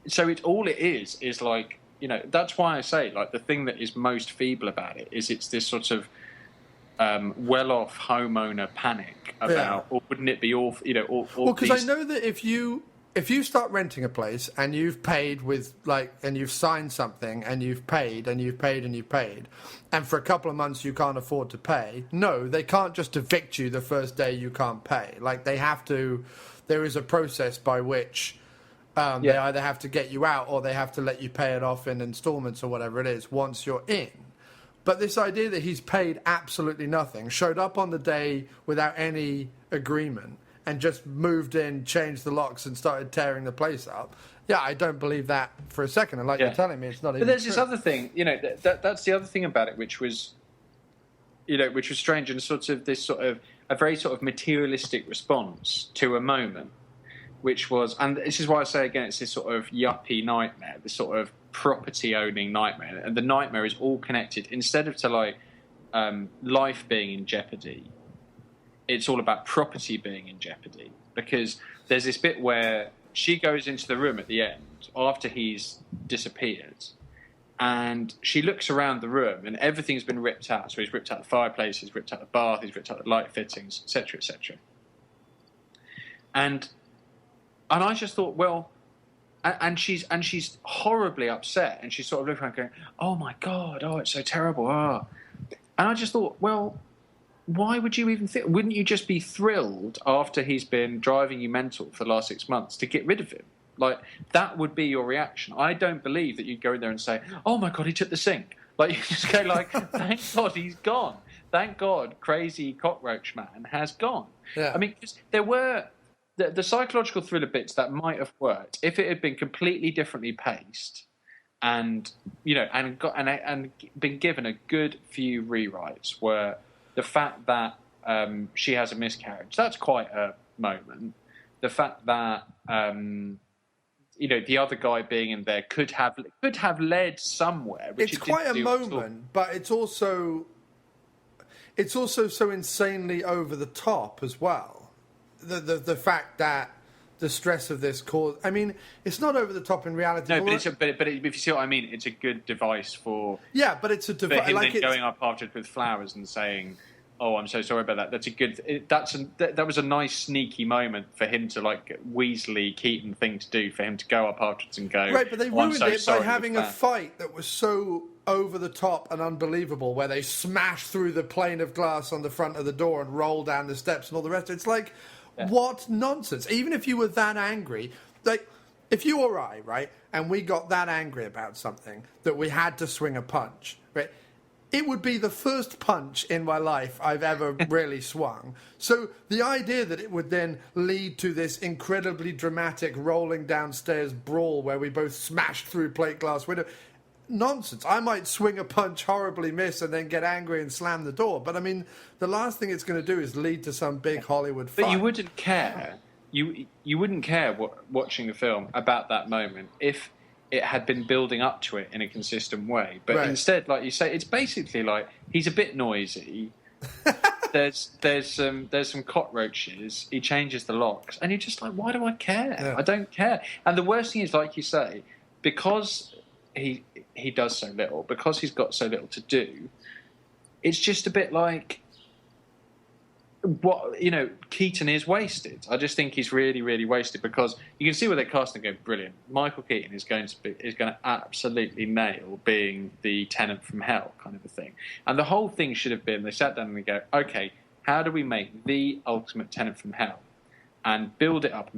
G: so it's all it is like, that's why I say, like, the thing that is most feeble about it is it's this sort of well-off homeowner panic about, or wouldn't it be awful,
A: Well, because I know that if you start renting a place and you've paid and you've signed something and you've paid and you've paid and you've paid, and for a couple of months you can't afford to pay, no, they can't just evict you the first day you can't pay. Like, they have to, there is a process by which... They either have to get you out or they have to let you pay it off in installments or whatever it is once you're in. But this idea that he's paid absolutely nothing, showed up on the day without any agreement, and just moved in, changed the locks, and started tearing the place up. Yeah, I don't believe that for a second. And like you're telling me, it's not even
G: But there's
A: true.
G: this other thing, that's the other thing about it, which was strange, and sort of a very sort of materialistic response to a moment, which was, and this is why I say again, it's this sort of yuppie nightmare, this sort of property-owning nightmare, and the nightmare is all connected. Instead of to life being in jeopardy, it's all about property being in jeopardy, because there's this bit where she goes into the room at the end after he's disappeared, and she looks around the room and everything's been ripped out. So he's ripped out the fireplace, he's ripped out the bath, he's ripped out the light fittings, etc., etc. And I just thought, well, and she's horribly upset, and she's sort of looking around going, oh my God, oh, it's so terrible, oh. And I just thought, well, why would you even think? Wouldn't you just be thrilled after he's been driving you mental for the last 6 months to get rid of him? Like, that would be your reaction. I don't believe that you'd go in there and say, oh my God, he took the sink. Like, you just go like, thank God he's gone. Thank God crazy cockroach man has gone.
A: Yeah.
G: I mean, 'cause there were the psychological thriller bits that might have worked if it had been completely differently paced, and and been given a good few rewrites. Were the fact that she has a miscarriage, that's quite a moment. The fact that the other guy being in there could have led somewhere. Which
A: It's quite a moment, but it's also so insanely over the top as well. The fact that the stress of this cause, I mean, it's not over the top in reality.
G: No, but if you see what I mean, it's a good device for.
A: Yeah, but it's a device.
G: For him then going up after with flowers and saying, "Oh, I'm so sorry about that." That's a good. That was a nice sneaky moment for him to Weasley Keaton thing to do, for him to go up afterwards and go.
A: Right, but they ruined it by having a
G: that.
A: fight that was so over the top and unbelievable, where they smash through the pane of glass on the front of the door and roll down the steps and all the rest. It's like, what nonsense! Even if you were that angry, if you or I, right, and we got that angry about something that we had to swing a punch, right, it would be the first punch in my life I've ever really swung. So the idea that it would then lead to this incredibly dramatic rolling downstairs brawl where we both smashed through plate glass window, nonsense. I might swing a punch, horribly miss, and then get angry and slam the door. But I mean, the last thing it's going to do is lead to some big Hollywood fight.
G: But you wouldn't care. You wouldn't care watching the film about that moment if it had been building up to it in a consistent way. But instead, like you say, it's basically like he's a bit noisy. there's some cockroaches. He changes the locks, and you're just like, why do I care?
A: Yeah.
G: I don't care. And the worst thing is, like you say, because he does so little, because he's got so little to do, it's just a bit like Keaton is wasted. I just think he's really, really wasted, because you can see where they're casting and go, brilliant. Michael Keaton is going to absolutely nail being the tenant from hell kind of a thing. And the whole thing should have been, they sat down and they go, okay, how do we make the ultimate tenant from hell? And build it up,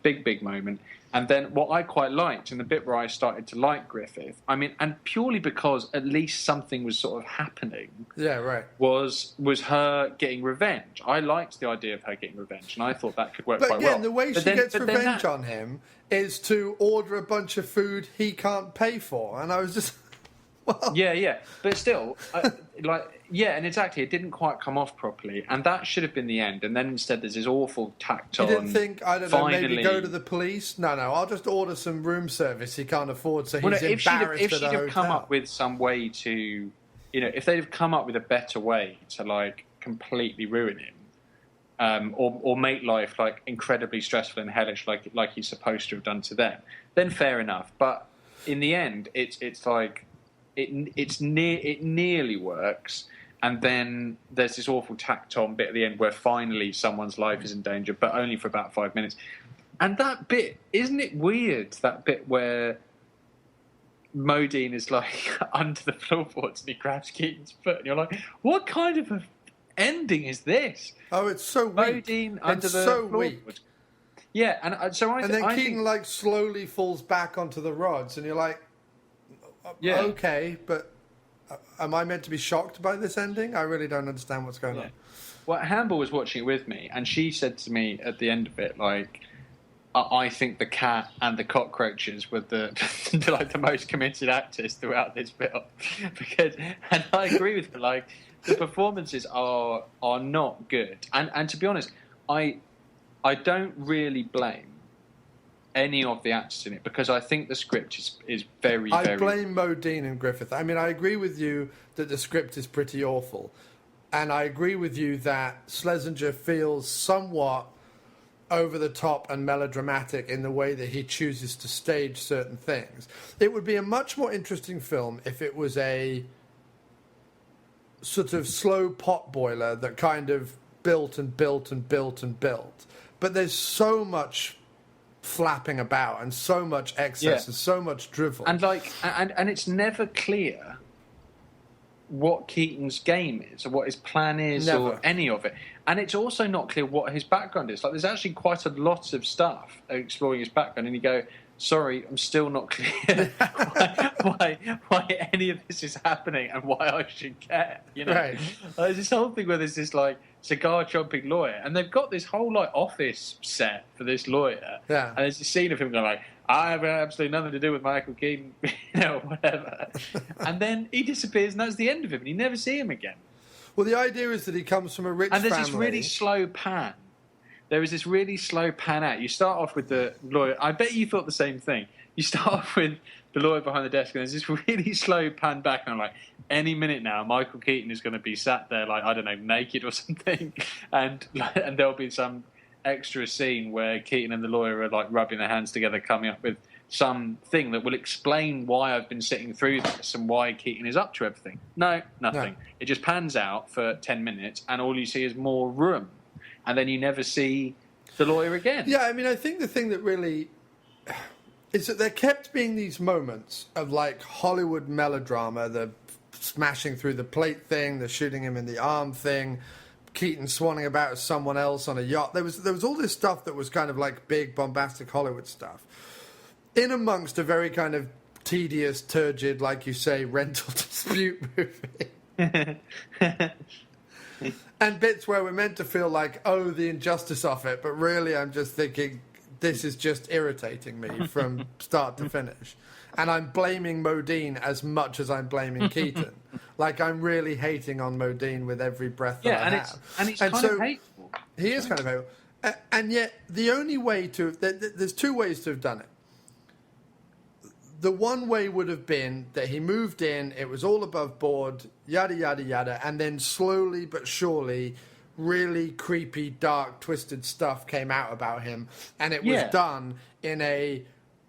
G: big moment. And then what I quite liked, and the bit where I started to like Griffith, I mean, and purely because at least something was sort of happening.
A: Yeah, right.
G: Was her getting revenge. I liked the idea of her getting revenge, and I thought that could work quite well.
A: But again, the way she gets revenge on him is to order a bunch of food he can't pay for. And I was just... Well.
G: Yeah, but still, and exactly, it didn't quite come off properly, and that should have been the end. And then instead, there's this awful tacked on.
A: You didn't think, I don't know, maybe go to the police? No, I'll just order some room service he can't afford, so he's embarrassed
G: if
A: at a hotel.
G: If she'd have come up with some way to, if they'd have come up with a better way to completely ruin him, or make life incredibly stressful and hellish, like he's supposed to have done to them, then fair enough. But in the end, it's like. It nearly works, and then there's this awful tacked-on bit at the end where finally someone's life is in danger, but only for about 5 minutes. And that bit, isn't it weird? That bit where Modine is under the floorboards and he grabs Keaton's foot, and you're like, what kind of an ending is this?
A: Oh, it's so weak.
G: Modine under the floorboards. Yeah, and so I
A: then Keaton
G: think,
A: slowly falls back onto the rods, and you're like.
G: Yeah.
A: Okay, but am I meant to be shocked by this ending? I really don't understand what's going on.
G: Well, Hamble was watching it with me, and she said to me at the end of it, like, I think the cat and the cockroaches were the most committed actors throughout this film. And I agree with her. Like, the performances are not good. And to be honest, I don't really blame any of the actors in it, because I think the script is very,
A: I blame Modine and Griffith. I mean, I agree with you that the script is pretty awful. And I agree with you that Schlesinger feels somewhat over the top and melodramatic in the way that he chooses to stage certain things. It would be a much more interesting film if it was a sort of slow pot boiler that kind of built and built and built and built. But there's so much flapping about and so much excess and so much drivel.
G: And and it's never clear what Keaton's game is or what his plan is or any of it. And it's also not clear what his background is. Like, there's actually quite a lot of stuff exploring his background, and you go, sorry, I'm still not clear why any of this is happening and why I should care. You know,
A: right.
G: There's this whole thing where there's this like cigar chomping lawyer, and they've got this whole like office set for this lawyer.
A: Yeah.
G: And there's a scene of him going like, I have absolutely nothing to do with Michael Keaton, whatever. And then he disappears, and that's the end of him, and you never see him again.
A: Well, the idea is that he comes from a rich family.
G: And there's this really slow pan. There is this really slow pan out. You start off with the lawyer. I bet you thought the same thing. You start off with the lawyer behind the desk, and there's this really slow pan back, and I'm like, any minute now, Michael Keaton is going to be sat there, like, I don't know, naked or something, and there'll be some extra scene where Keaton and the lawyer are like rubbing their hands together, coming up with something that will explain why I've been sitting through this and why Keaton is up to everything. No, nothing. No. It just pans out for 10 minutes, and all you see is more room, and then you never see the lawyer again.
A: Yeah, I mean, I think the thing that really is that there kept being these moments of like Hollywood melodrama, the smashing through the plate thing, the shooting him in the arm thing, Keaton swanning about as someone else on a yacht. There was all this stuff that was kind of like big, bombastic Hollywood stuff, in amongst a very kind of tedious, turgid, like you say, rental dispute movie. And bits where we're meant to feel like, oh, the injustice of it, but really I'm just thinking, this is just irritating me from start to finish. And I'm blaming Modine as much as I'm blaming Keaton. Like, I'm really hating on Modine with every breath that I have.
G: And he's kind of hateful.
A: He is kind of hateful. And yet, the only way to... There's two ways to have done it. The one way would have been that he moved in, it was all above board, yada, yada, yada, and then slowly but surely, really creepy, dark, twisted stuff came out about him, and it was done in a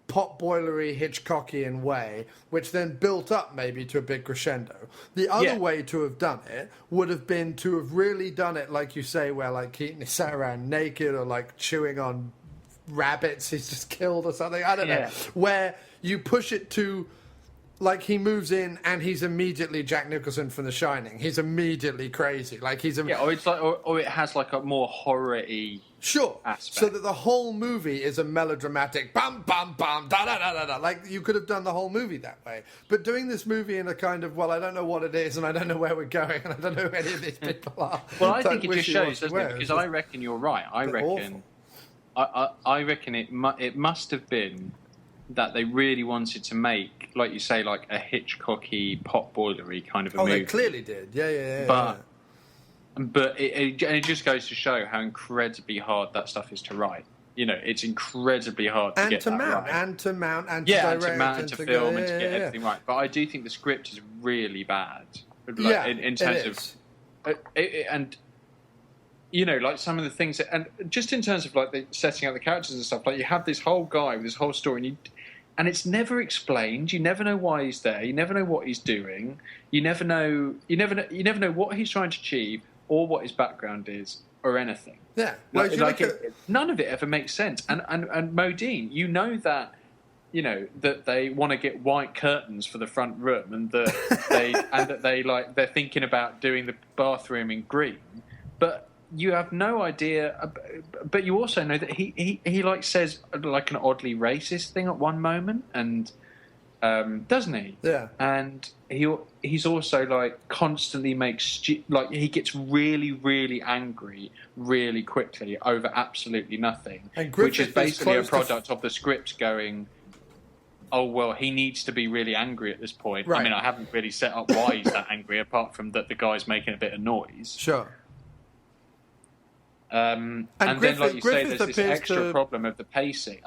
A: pot-boilery, Hitchcockian way, which then built up maybe to a big crescendo. The other way to have done it would have been to have really done it, like you say, where like Keaton is sat around naked or like chewing on rabbits he's just killed or something, I don't know, where you push it to, like, he moves in and he's immediately Jack Nicholson from The Shining. He's immediately crazy. Like, he's...
G: or it's like, or it has, like, a more horror-y aspect.
A: So that the whole movie is a melodramatic bam, bam, bam, da-da-da-da-da. Like, you could have done the whole movie that way. But doing this movie in a kind of, well, I don't know what it is and I don't know where we're going and I don't know who any of these people are.
G: Well, I think it just shows, doesn't it? Because I reckon you're right. I reckon it must have been that they really wanted to make, like you say, like a Hitchcocky, pot-boilery kind of a movie.
A: Oh, they clearly did. Yeah.
G: But it just goes to show how incredibly hard that stuff is to write. You know, it's incredibly hard to get that right.
A: And to mount, and to direct,
G: and to film, and to get everything right. But I do think the script is really bad. Like, in terms of... and... You know, like some of the things, and just in terms of like the setting out the characters and stuff, like you have this whole guy with this whole story, and it's never explained. You never know why he's there. You never know what he's doing. You never know what he's trying to achieve or what his background is or anything.
A: Yeah,
G: none of it ever makes sense. And Modine, you know that they want to get white curtains for the front room, and that they're thinking about doing the bathroom in green, but you have no idea, but you also know that he like says like an oddly racist thing at one moment, and doesn't he?
A: Yeah.
G: And he's also like constantly makes like he gets really, really angry really quickly over absolutely nothing, which is basically a product of the script going, oh well, he needs to be really angry at this point.
A: Right.
G: I mean, I haven't really set up why he's that angry, apart from that the guy's making a bit of noise.
A: Sure.
G: And then, like you say, there's this extra problem of the pacing.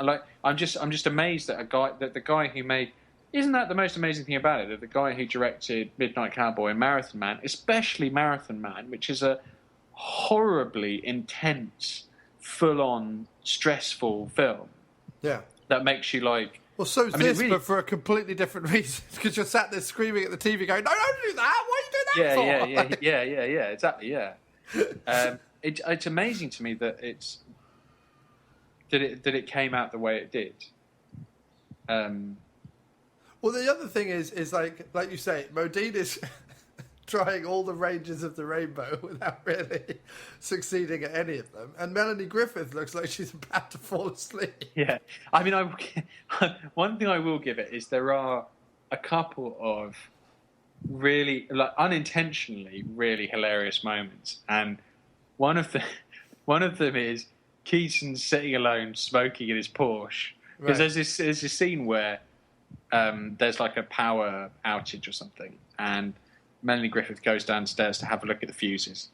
G: I'm just amazed that the guy who made. Isn't that the most amazing thing about it? That the guy who directed Midnight Cowboy and Marathon Man, especially Marathon Man, which is a horribly intense, full-on, stressful film.
A: Yeah.
G: That makes you like.
A: Well, so's this, really, but for a completely different reason. Because you're sat there screaming at the TV, going, "No, don't do that! What are you doing that for?"
G: Yeah, exactly, yeah. It's amazing to me that it came out the way it did.
A: Well, the other thing is like you say, Modine is trying all the ranges of the rainbow without really succeeding at any of them, and Melanie Griffith looks like she's about to fall asleep.
G: Yeah, I mean, one thing I will give it is there are a couple of really, like, unintentionally really hilarious moments, and one of them is Keaton sitting alone smoking in his Porsche, because there's this scene where there's like a power outage or something, and Melanie Griffith goes downstairs to have a look at the fuses.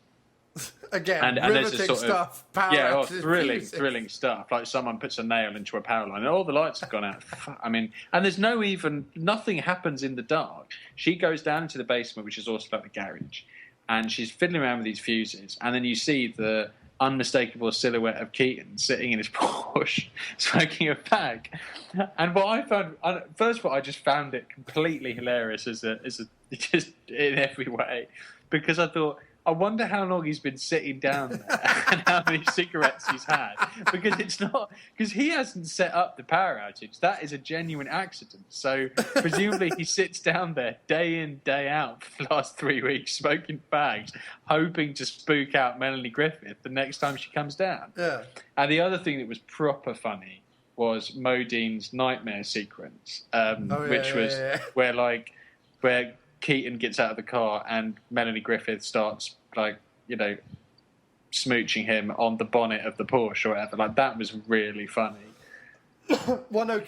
A: Again, and riveting stuff. Power
G: thrilling stuff. Like someone puts a nail into a power line, and all the lights have gone out. I mean, and there's nothing happens in the dark. She goes down into the basement, which is also like the garage, and she's fiddling around with these fuses, and then you see the unmistakable silhouette of Keaton sitting in his Porsche smoking a fag. And what I found, first of all, I just found it completely hilarious as just in every way, because I thought, I wonder how long he's been sitting down there and how many cigarettes he's had, because he hasn't set up the power outage. That is a genuine accident. So presumably he sits down there day in, day out for the last 3 weeks smoking fags, hoping to spook out Melanie Griffith the next time she comes down.
A: Yeah.
G: And the other thing that was proper funny was Modine's nightmare sequence, where Keaton gets out of the car and Melanie Griffith starts, like, you know, smooching him on the bonnet of the Porsche or whatever. Like, that was really funny.
A: Well, no,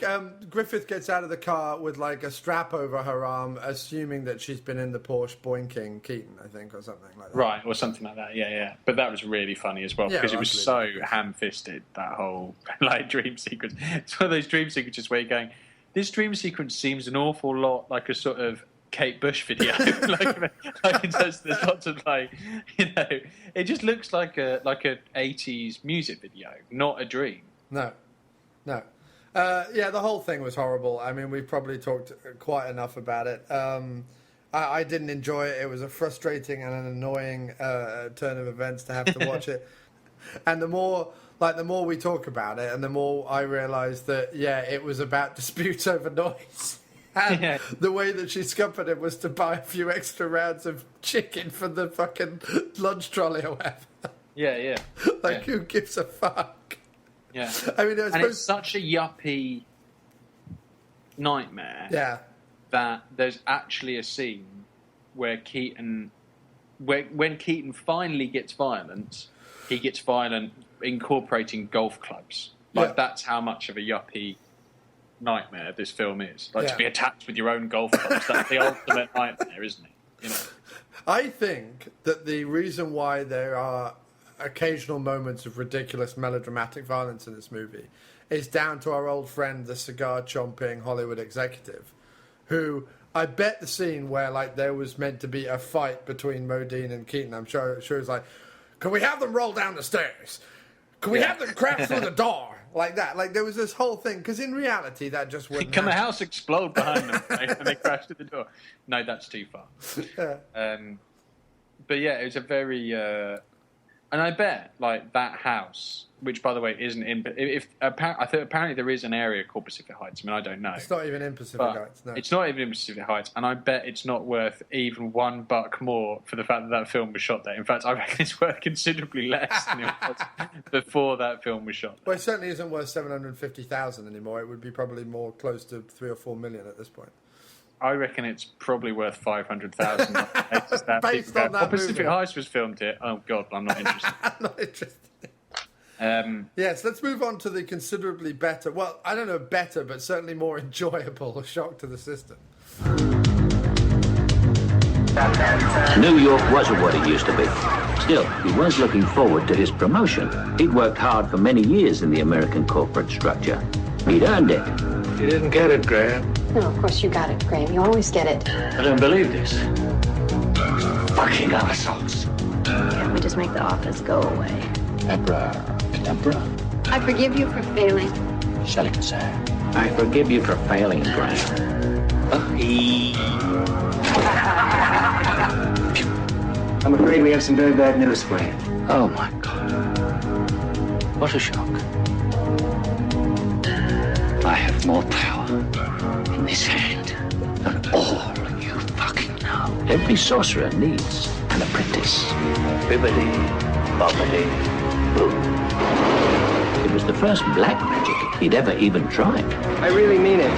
A: Griffith gets out of the car with like a strap over her arm, assuming that she's been in the Porsche boinking Keaton, I think, or something like that.
G: Right, or something like that. Yeah. But that was really funny as well, because it was so ham-fisted, that whole like dream sequence. It's one of those dream sequences where you're going, this dream sequence seems an awful lot like a sort of Kate Bush video. like there's lots of, like, you know, it just looks like a 80s music video, not a dream.
A: No. The whole thing was horrible. I mean, we've probably talked quite enough about it. I didn't enjoy it. It was a frustrating and an annoying turn of events to have to watch it. And the more we talk about it, and the more I realise that, it was about disputes over noise. And the way that she scuppered him was to buy a few extra rounds of chicken for the fucking lunch trolley or whatever.
G: Yeah.
A: Who gives a fuck?
G: Yeah.
A: I mean,
G: it's such a yuppie nightmare.
A: Yeah.
G: That there's actually a scene where Keaton, when Keaton finally gets violent, he gets violent incorporating golf clubs. That's how much of a yuppie nightmare this film is. To be attacked with your own golf clubs. That's the ultimate nightmare, isn't it? You know.
A: I think that the reason why there are occasional moments of ridiculous melodramatic violence in this movie is down to our old friend, the cigar-chomping Hollywood executive, who, I bet the scene where, like, there was meant to be a fight between Modine and Keaton, I'm sure it was like, can we have them roll down the stairs? Can we have them crash through the door? Like that. Like, there was this whole thing, because in reality that just wouldn't
G: Can the house explode behind them and they crash through the door? No, that's too far. But yeah, it was a very... and I bet, like, that house, which, by the way, isn't in... apparently there is an area called Pacific Heights. I mean, I don't know.
A: It's not even in Pacific Heights, no.
G: It's not even in Pacific Heights, and I bet it's not worth even $1 more for the fact that film was shot there. In fact, I reckon it's worth considerably less than it was before that film was shot there.
A: Well, it certainly isn't worth $750,000 anymore. It would be probably more close to 3 or 4 million at this point.
G: I reckon it's probably worth 500,000.
A: Based on that
G: Pacific
A: movie.
G: Heights was filmed here. Oh God, I'm not interested.
A: I'm not interested. Yes, let's move on to the considerably better. Well, I don't know better, but certainly more enjoyable Shock to the System.
K: New York wasn't what it used to be. Still, he was looking forward to his promotion. He'd worked hard for many years in the American corporate structure. He'd earned it.
L: You didn't get it, Graham.
J: No, of course you got it, Graham. You always get it.
L: I don't believe this. Fucking assholes.
J: Can't we just make the office go away?
K: Emperor.
J: I forgive you for failing.
K: I forgive you for failing, Graham.
L: I'm afraid we have some very bad news for you.
K: Oh, my God. What a shock. I have more power in this hand than all you fucking know. Every sorcerer needs an apprentice. Bibbidi, bobbidi, boo. It was the first black magic he'd ever even tried.
L: I really mean it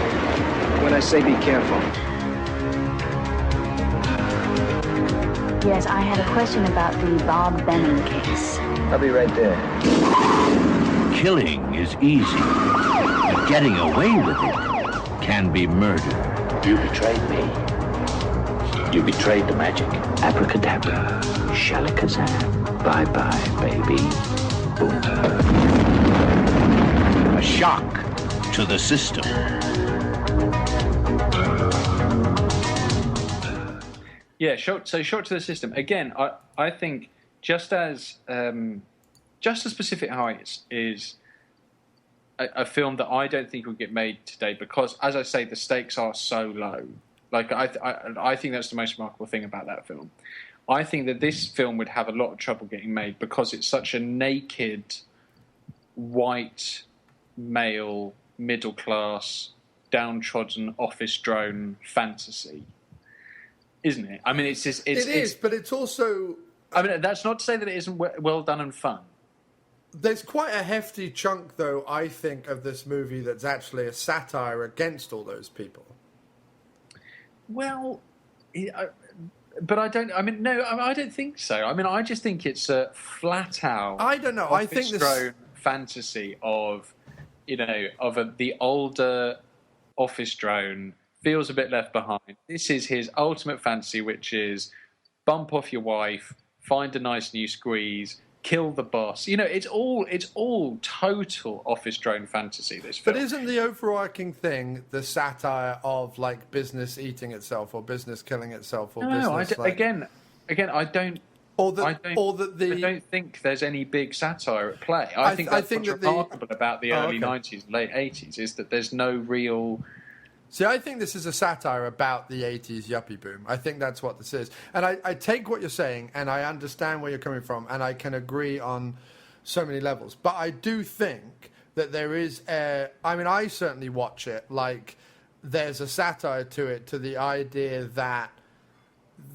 L: when I say be careful.
J: Yes, I had a question about the Bob Benning case.
L: I'll be right there.
K: Killing is easy, but getting away with it can be murder. You betrayed me. You betrayed the magic. Abracadabra, shalakazam. Bye-bye, baby. Boom. A shock to the system.
G: Yeah, shock to the system. Again, I think just as Pacific Heights is a film that I don't think will get made today because, as I say, the stakes are so low. Like I think that's the most remarkable thing about that film. I think that this film would have a lot of trouble getting made because it's such a naked, white, male, middle class, downtrodden office drone fantasy. Isn't it? I mean, it is,
A: but it's also...
G: I mean, that's not to say that it isn't well done and fun.
A: There's quite a hefty chunk, though, I think, of this movie that's actually a satire against all those people.
G: Well, but I don't... I mean, no, I don't think so. I mean, I just think it's a flat-out...
A: I don't know. I think this...
G: fantasy of, the older office drone... feels a bit left behind. This is his ultimate fantasy, which is bump off your wife, find a nice new squeeze, kill the boss. It's all total office drone fantasy, this film.
A: But isn't the overarching thing the satire of, like, business eating itself or business killing itself or business...
G: Again, I don't... I don't think there's any big satire at play. I think what's remarkable about the early 90s and late 80s is that there's no real...
A: See, I think this is a satire about the 80s yuppie boom. I think that's what this is. And I take what you're saying, and I understand where you're coming from, and I can agree on so many levels. But I do think that there is I certainly watch it like there's a satire to it, to the idea that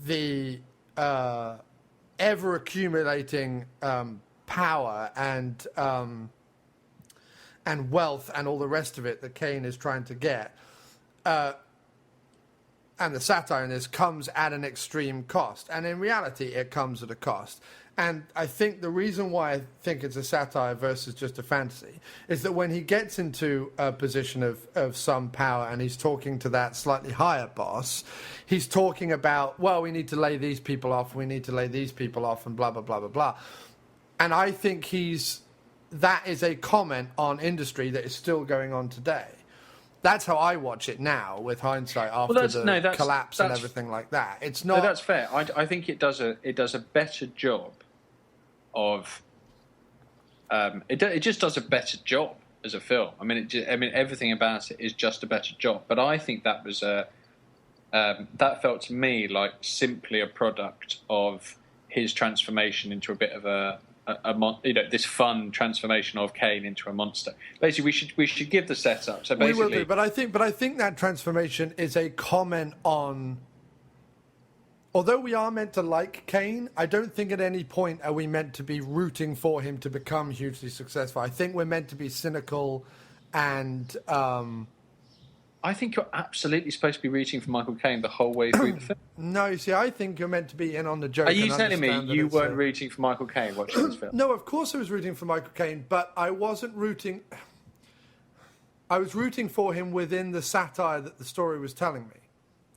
A: the ever-accumulating power and wealth and all the rest of it that Caine is trying to get... and the satire in this comes at an extreme cost. And in reality, it comes at a cost. And I think the reason why I think it's a satire versus just a fantasy is that when he gets into a position of some power and he's talking to that slightly higher boss, he's talking about, well, we need to lay these people off, we need to lay these people off, and blah, blah, blah, blah, blah. And I think that is a comment on industry that is still going on today. That's how I watch it now, with hindsight, after the collapse and everything like that. It's not.
G: No, that's fair. I think it does a better job of. It just does a better job as a film. I mean, everything about it is just a better job. But I think that was that felt to me like simply a product of his transformation into a bit of this fun transformation of Caine into a monster. Basically, we should give the setup. So basically,
A: we will do, but I think that transformation is a comment on. Although we are meant to like Caine, I don't think at any point are we meant to be rooting for him to become hugely successful. I think we're meant to be cynical and
G: I think you're absolutely supposed to be rooting for Michael Caine the whole way through the film.
A: No, you see, I think you're meant to be in on the joke.
G: Are you telling me you weren't rooting for Michael Caine watching this film?
A: No, of course I was rooting for Michael Caine, but I wasn't rooting... I was rooting for him within the satire that the story was telling me.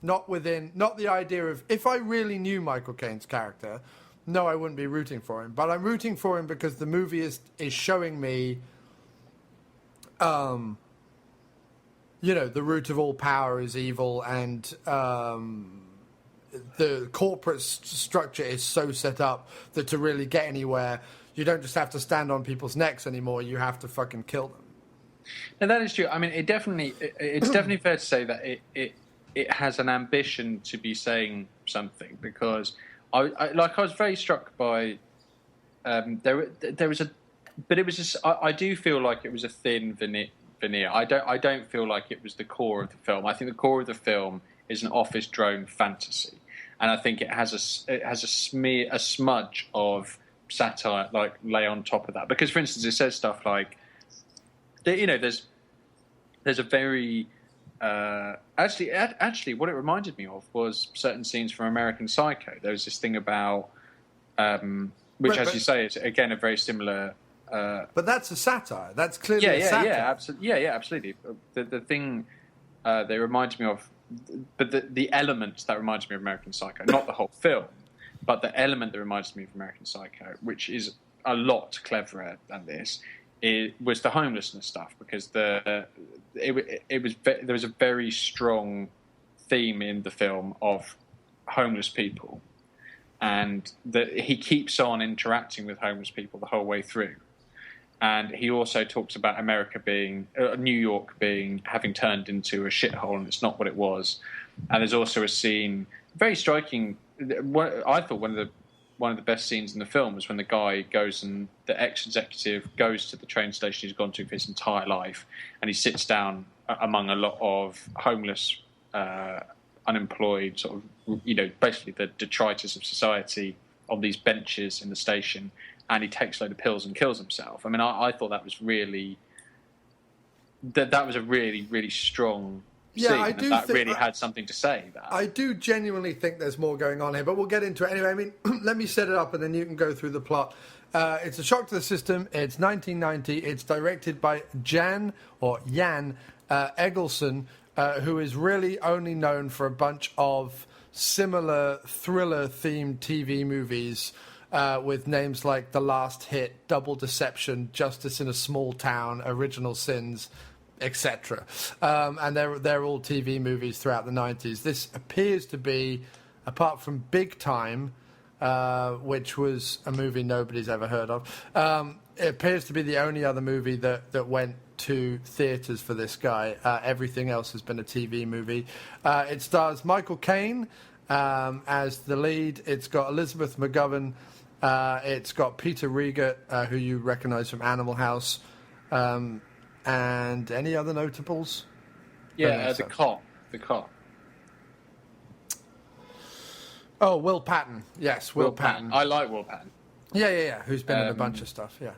A: Not the idea of... If I really knew Michael Caine's character, no, I wouldn't be rooting for him. But I'm rooting for him because the movie is showing me... the root of all power is evil, and the corporate structure is so set up that to really get anywhere, you don't just have to stand on people's necks anymore, you have to fucking kill them.
G: Now, that is true. I mean, it's definitely fair to say that it has an ambition to be saying something, because I was very struck by there was a, but it was just, I do feel like it was a thin veneer. I don't feel like it was the core of the film. I think the core of the film is an office drone fantasy, and I think it has a smudge of satire like lay on top of that. Because, for instance, it says stuff like, there's a very actually what it reminded me of was certain scenes from American Psycho. There was this thing about which, as you say, is again a very similar.
A: But that's a satire. That's clearly a satire.
G: Yeah, absolutely. The thing that reminds me of, but the element that reminds me of American Psycho, not the whole film, but the element that reminds me of American Psycho, which is a lot cleverer than this, was the homelessness stuff, because there was a very strong theme in the film of homeless people, and that he keeps on interacting with homeless people the whole way through. And he also talks about America being, New York having turned into a shithole, and it's not what it was. And there's also a scene, very striking. I thought one of the best scenes in the film was when the guy goes and the ex-executive goes to the train station he's gone to for his entire life, and he sits down among a lot of homeless, unemployed, sort of, basically the detritus of society on these benches in the station. And he takes a load of pills and kills himself. I mean, I thought that was really... That was a really, really strong scene.
A: I do
G: that really had something to say.
A: I do genuinely think there's more going on here, but we'll get into it. Anyway, I mean, let me set it up and then you can go through the plot. It's a shock to the system. It's 1990. It's directed by Jan Eggleston, who is really only known for a bunch of similar thriller-themed TV movies with names like The Last Hit, Double Deception, Justice in a Small Town, Original Sins, etc. And they're all TV movies throughout the 90s. This appears to be, apart from Big Time, which was a movie nobody's ever heard of, it appears to be the only other movie that went to theatres for this guy. Everything else has been a TV movie. It stars Michael Caine as the lead. It's got Elizabeth McGovern. It's got Peter Riegert, who you recognise from Animal House, and any other notables?
G: Yeah, the cop.
A: Oh, Will Patton. Yes, Will Patton.
G: I like Will Patton.
A: Yeah. Who's been in a bunch of stuff, yeah.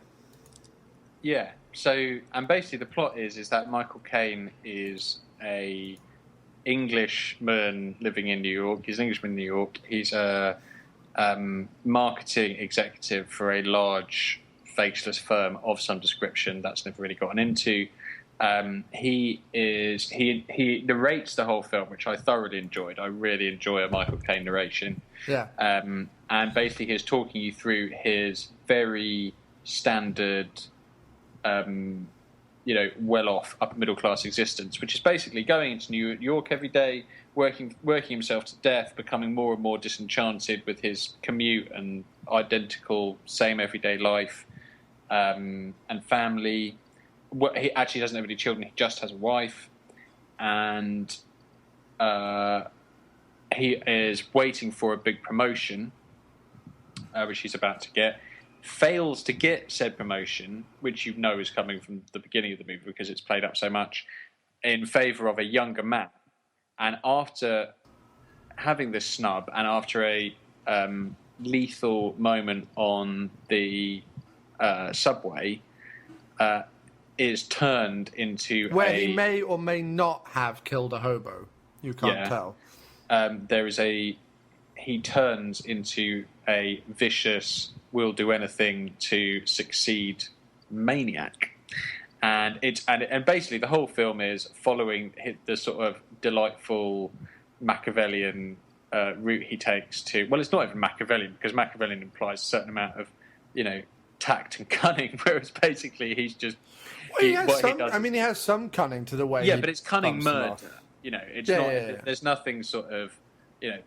G: Yeah, so, and basically the plot is that Michael Caine is a Englishman living in New York. He's an Englishman in New York. He's a marketing executive for a large faceless firm of some description that's never really gotten into. He narrates the whole film, which I thoroughly enjoyed. I really enjoy a Michael Caine narration.
A: Yeah.
G: And basically he's talking you through his very standard, well-off upper middle class existence, which is basically going into New York every day, working himself to death, becoming more and more disenchanted with his commute and identical same everyday life, and family. He actually doesn't have any children. He just has a wife, and he is waiting for a big promotion, which he's about to get. Fails to get said promotion, which you know is coming from the beginning of the movie because it's played up so much, in favour of a younger man. And after having this snub, and after a lethal moment on the subway, is turned into
A: where he may or may not have killed a hobo. You can't tell.
G: He turns into a vicious, will do anything to succeed maniac. And basically the whole film is following the sort of delightful Machiavellian route he takes to. Well, it's not even Machiavellian, because Machiavellian implies a certain amount of, tact and cunning, whereas basically he's just.
A: Well, he has some cunning to the way.
G: Yeah, but it's cunning murder. It's not. Yeah. There's nothing sort of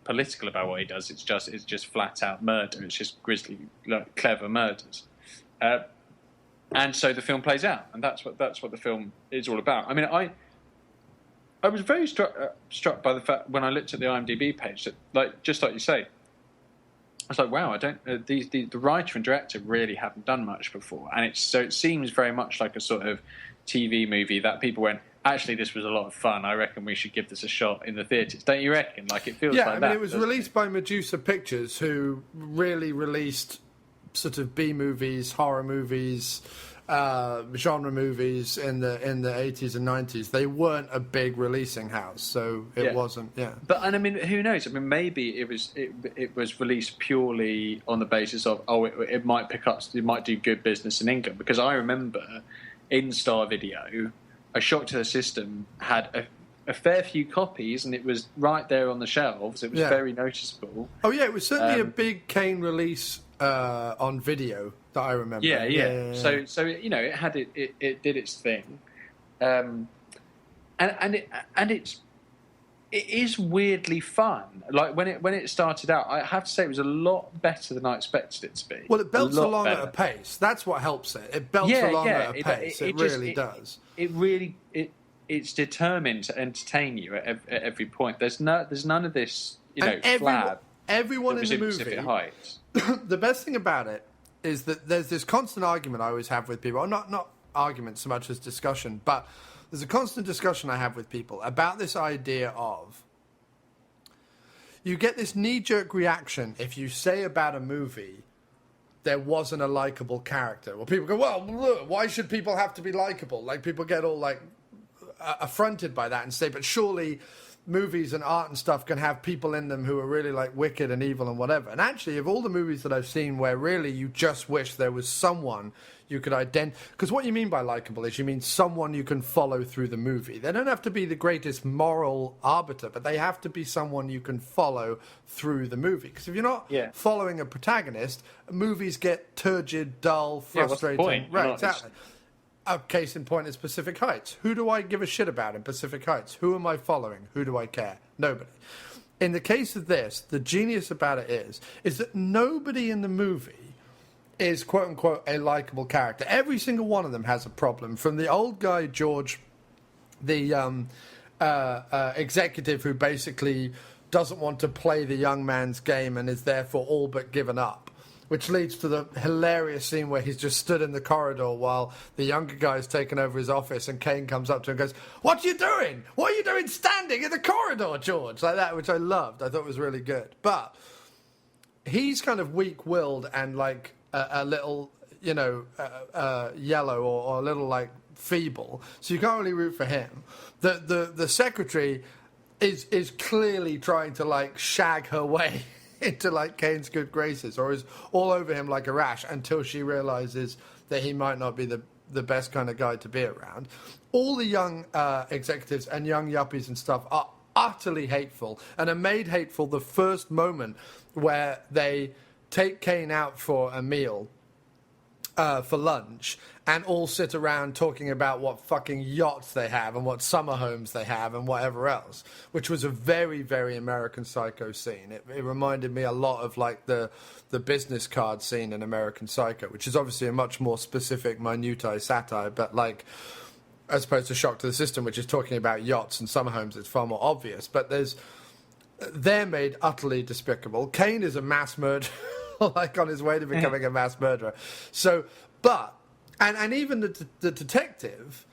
G: political about what he does. It's just flat out murder. It's just grisly, clever murders. And so the film plays out, and that's what the film is all about. I mean, I was very struck by the fact when I looked at the IMDb page that, just like you say, I was like, wow, the writer and director really haven't done much before, and it seems very much like a sort of TV movie that people went, actually, this was a lot of fun. I reckon we should give this a shot in the theatres. Don't you reckon? Like, it feels like that.
A: Yeah, it was released by Medusa Pictures, who really released sort of B movies, horror movies, genre movies in the 80s and 90s. They weren't a big releasing house, so it wasn't. Yeah,
G: but I mean, who knows? I mean, maybe it was released purely on the basis of it might pick up, it might do good business in England, because I remember in Star Video, A Shock to the System had a fair few copies, and it was right there on the shelves. It was very noticeable.
A: Oh yeah, it was certainly a big Caine release on video that I remember.
G: Yeah. So it had it did its thing, and it is weirdly fun. Like when it started out, I have to say it was a lot better than I expected it to be.
A: Well, it belts along at a pace. That's what helps it. It belts along at a pace. It really does.
G: It's determined to entertain you at every point. There's none of this, flab.
A: Everyone in the movie. The best thing about it is that there's this constant argument I always have with people. Not argument so much as discussion, but there's a constant discussion I have with people about this idea of you get this knee-jerk reaction if you say about a movie there wasn't a likable character. Well, people go, well, look, why should people have to be likable? Like, people get all, affronted by that and say, but surely movies and art and stuff can have people in them who are really, wicked and evil and whatever. And actually, of all the movies that I've seen where really you just wish there was someone you could identify... Because what you mean by likable is you mean someone you can follow through the movie. They don't have to be the greatest moral arbiter, but they have to be someone you can follow through the movie. Because if you're not following a protagonist, movies get turgid, dull, frustrating.
G: What's the point?
A: Right, exactly. A case in point is Pacific Heights. Who do I give a shit about in Pacific Heights? Who am I following? Who do I care? Nobody. In the case of this, the genius about it is that nobody in the movie is, quote-unquote, a likable character. Every single one of them has a problem. From the old guy, George, the executive who basically doesn't want to play the young man's game and is therefore all but given up, which leads to the hilarious scene where he's just stood in the corridor while the younger guy's taken over his office, and Caine comes up to him and goes, "What are you doing? What are you doing standing in the corridor, George?" Like that, which I loved. I thought was really good. But he's kind of weak-willed and a little, yellow or a little feeble, so you can't really root for him. The secretary is clearly trying to shag her way into Caine's good graces, or is all over him like a rash until she realizes that he might not be the best kind of guy to be around. All the young executives and young yuppies and stuff are utterly hateful, and are made hateful the first moment where they take Caine out for a meal, for lunch, and all sit around talking about what fucking yachts they have and what summer homes they have and whatever else, which was a very, very American Psycho scene. It reminded me a lot of the business card scene in American Psycho, which is obviously a much more specific, minutiae satire, but as opposed to Shock to the System, which is talking about yachts and summer homes, it's far more obvious. But they're made utterly despicable. Caine is a mass murderer. On his way to becoming a mass murderer. So, and even the detective,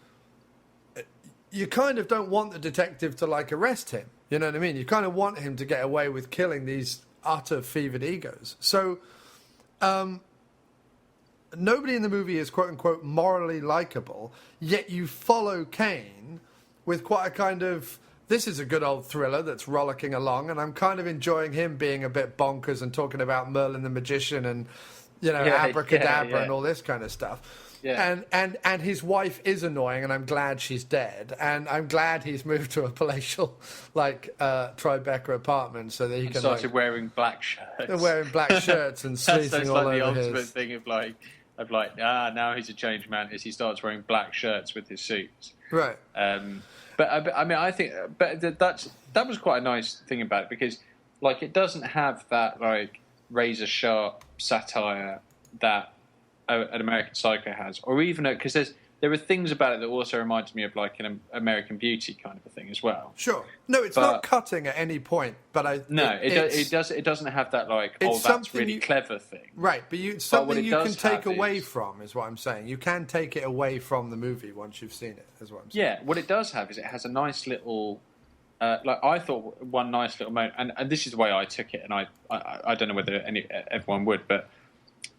A: you kind of don't want the detective to arrest him. You know what I mean? You kind of want him to get away with killing these utter fevered egos. So, nobody in the movie is quote-unquote morally likable, yet you follow Caine with quite a kind of, this is a good old thriller that's rollicking along, and I'm kind of enjoying him being a bit bonkers and talking about Merlin the Magician and, abracadabra and all this kind of stuff.
G: Yeah.
A: And his wife is annoying, and I'm glad she's dead. And I'm glad he's moved to a palatial, Tribeca apartment so that he can
G: started wearing black shirts.
A: Wearing black shirts and sleazing all over his.
G: That's the ultimate thing of now he's a changed man, is he starts wearing black shirts with his suits.
A: Right.
G: But I mean, I think, that was quite a nice thing about it, because it doesn't have that razor sharp satire that an American Psycho has, or even because there are things about it that also reminded me of an American Beauty kind of a thing as well.
A: Sure, no, it's not cutting at any point, but
G: it doesn't have that that's really clever thing,
A: right? But something you can take away from is what I'm saying. You can take it away from the movie once you've seen it, is what I'm saying.
G: Yeah, what it does have is it has a nice little. I thought one nice little moment, and this is the way I took it, and I don't know whether everyone would, but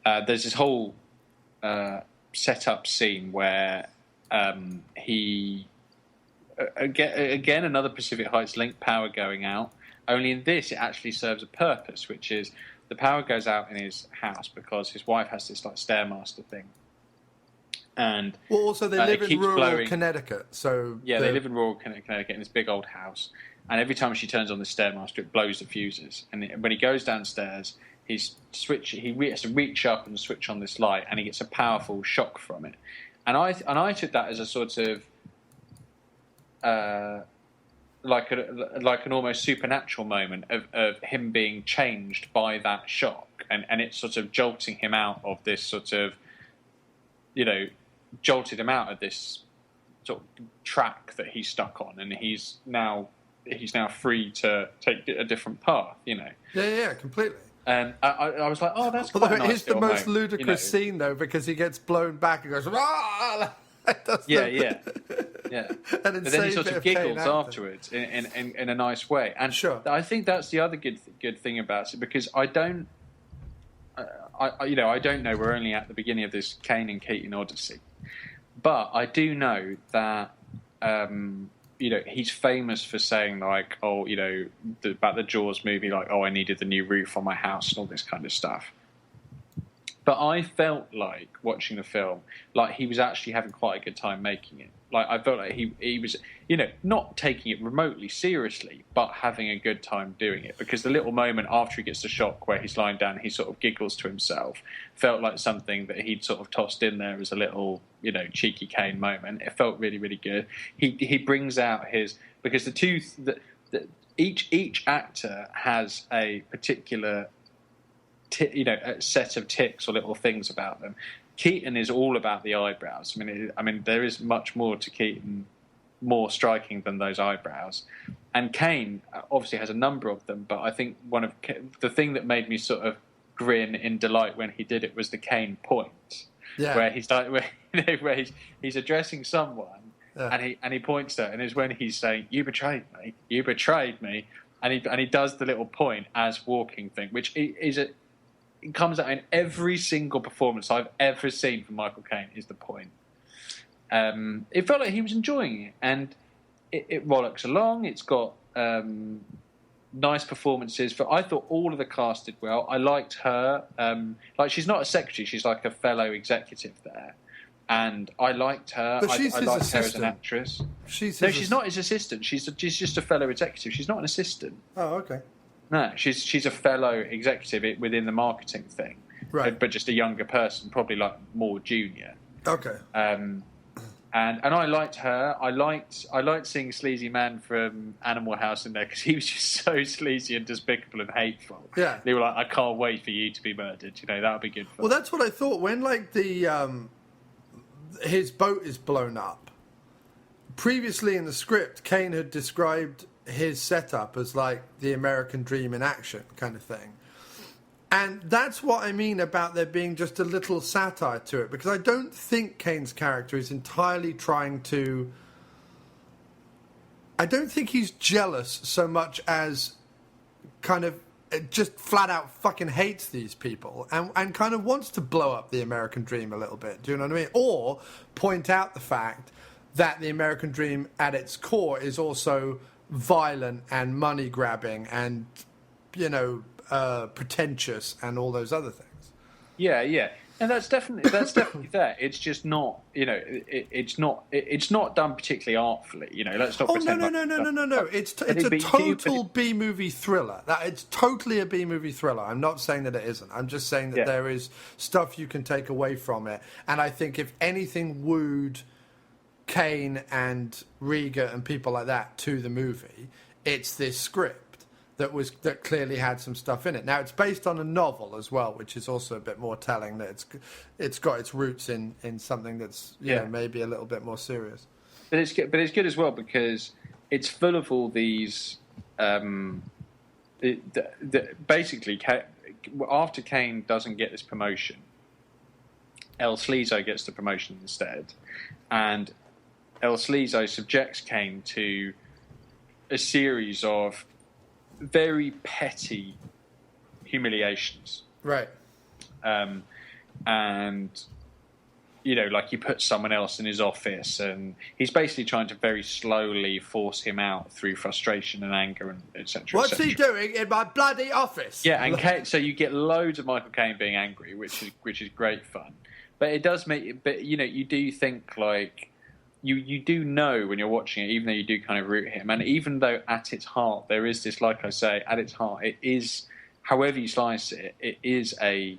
G: there's this whole set-up scene where he again another Pacific Heights link, power going out. Only in this, it actually serves a purpose, which is the power goes out in his house because his wife has this Stairmaster thing. And
A: also they live in rural Connecticut, so
G: they live in rural Connecticut in this big old house. And every time she turns on the Stairmaster, it blows the fuses. And when he goes downstairs, he has to reach up and switch on this light, and he gets a powerful shock from it. And I took that as a sort of like an almost supernatural moment of him being changed by that shock, and it sort of jolting him out of this sort of, jolted him out of this sort of track that he's stuck on, and he's now free to take a different path,
A: Yeah, completely.
G: And I was like, oh, that's quite a nice.
A: It is the most ludicrous scene, though, because he gets blown back and goes, ah!
G: Yeah. And then he sort of giggles afterwards in a nice way. And
A: sure.
G: I think that's the other good thing about it, because I don't know. We're only at the beginning of this Caine and Keaton odyssey, but I do know that he's famous for saying about the Jaws movie, I needed the new roof on my house and all this kind of stuff. But I felt like watching the film, he was actually having quite a good time making it. I felt like he was, not taking it remotely seriously, but having a good time doing it. Because the little moment after he gets the shock where he's lying down, he sort of giggles to himself, felt like something that he'd sort of tossed in there as a little, cheeky Caine moment. It felt really, really good. He brings out because each actor has a particular a set of tics or little things about them. Keaton is all about the eyebrows. I mean, there is much more to Keaton, more striking than those eyebrows. And Caine obviously has a number of them, but I think the thing that made me sort of grin in delight when he did it was the Caine point, where he's addressing someone, and he points at her, and it's when he's saying, "You betrayed me," and he does the little point as walking thing, which it comes out in every single performance I've ever seen from Michael Caine, is the point. It felt like he was enjoying it, and it rollicks along. It's got nice performances. I thought all of the cast did well. I liked her. She's not a secretary; she's like a fellow executive there, and I liked her.
A: But she's
G: I
A: his
G: liked
A: assistant.
G: her as an actress.
A: She's
G: not his assistant. She's just a fellow executive. She's not an assistant.
A: Oh, okay. No,
G: she's a fellow executive within the marketing thing,
A: right?
G: But just a younger person, probably more junior.
A: Okay.
G: And I liked her. I liked seeing Sleazy Man from Animal House in there, because he was just so sleazy and despicable and hateful.
A: Yeah.
G: They were like, I can't wait for you to be murdered. That would be good fun.
A: Well, that's what I thought when his boat is blown up. Previously in the script, Caine had described his setup as the American dream in action kind of thing. And that's what I mean about there being just a little satire to it, because I don't think Caine's character is entirely trying to... I don't think he's jealous so much as kind of just flat out fucking hates these people and kind of wants to blow up the American dream a little bit. Do you know what I mean? Or point out the fact that the American dream at its core is also violent and money grabbing and, pretentious and all those other things.
G: Yeah. And that's definitely there. It's just not, it's not done particularly artfully. Let's not pretend.
A: No. It's a total B movie thriller. It's totally a B movie thriller. I'm not saying that it isn't. I'm just saying that there is stuff you can take away from it. And I think if anything wooed Caine and Rieger and people like that to the movie, it's this script that clearly had some stuff in it. Now it's based on a novel as well, which is also a bit more telling that it's got its roots in something that's maybe a little bit more serious.
G: But it's good as well because it's full of all these. Basically, after Caine doesn't get this promotion, El Sleazo gets the promotion instead, and El Sleazo subjects Caine to a series of very petty humiliations.
A: Right.
G: And, like he puts someone else in his office and he's basically trying to very slowly force him out through frustration and anger and etc.
A: What's he doing in my bloody office?
G: Yeah, and so you get loads of Michael Caine being angry, which is great fun. But it does make it, but you do think like, You do know when you're watching it, even though you do kind of root him, and even though at its heart there is this, like I say, at its heart it is, however you slice it, it is a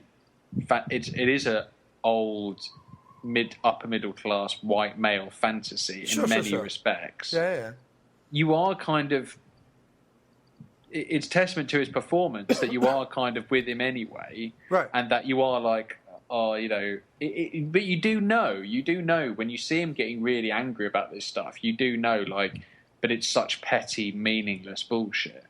G: old upper middle class white male fantasy in many respects.
A: Yeah.
G: You are kind of. It's testament to his performance that you are kind of with him anyway,
A: right?
G: And that you are like. But you do know when you see him getting really angry about this stuff, you do know, like, but it's such petty, meaningless bullshit.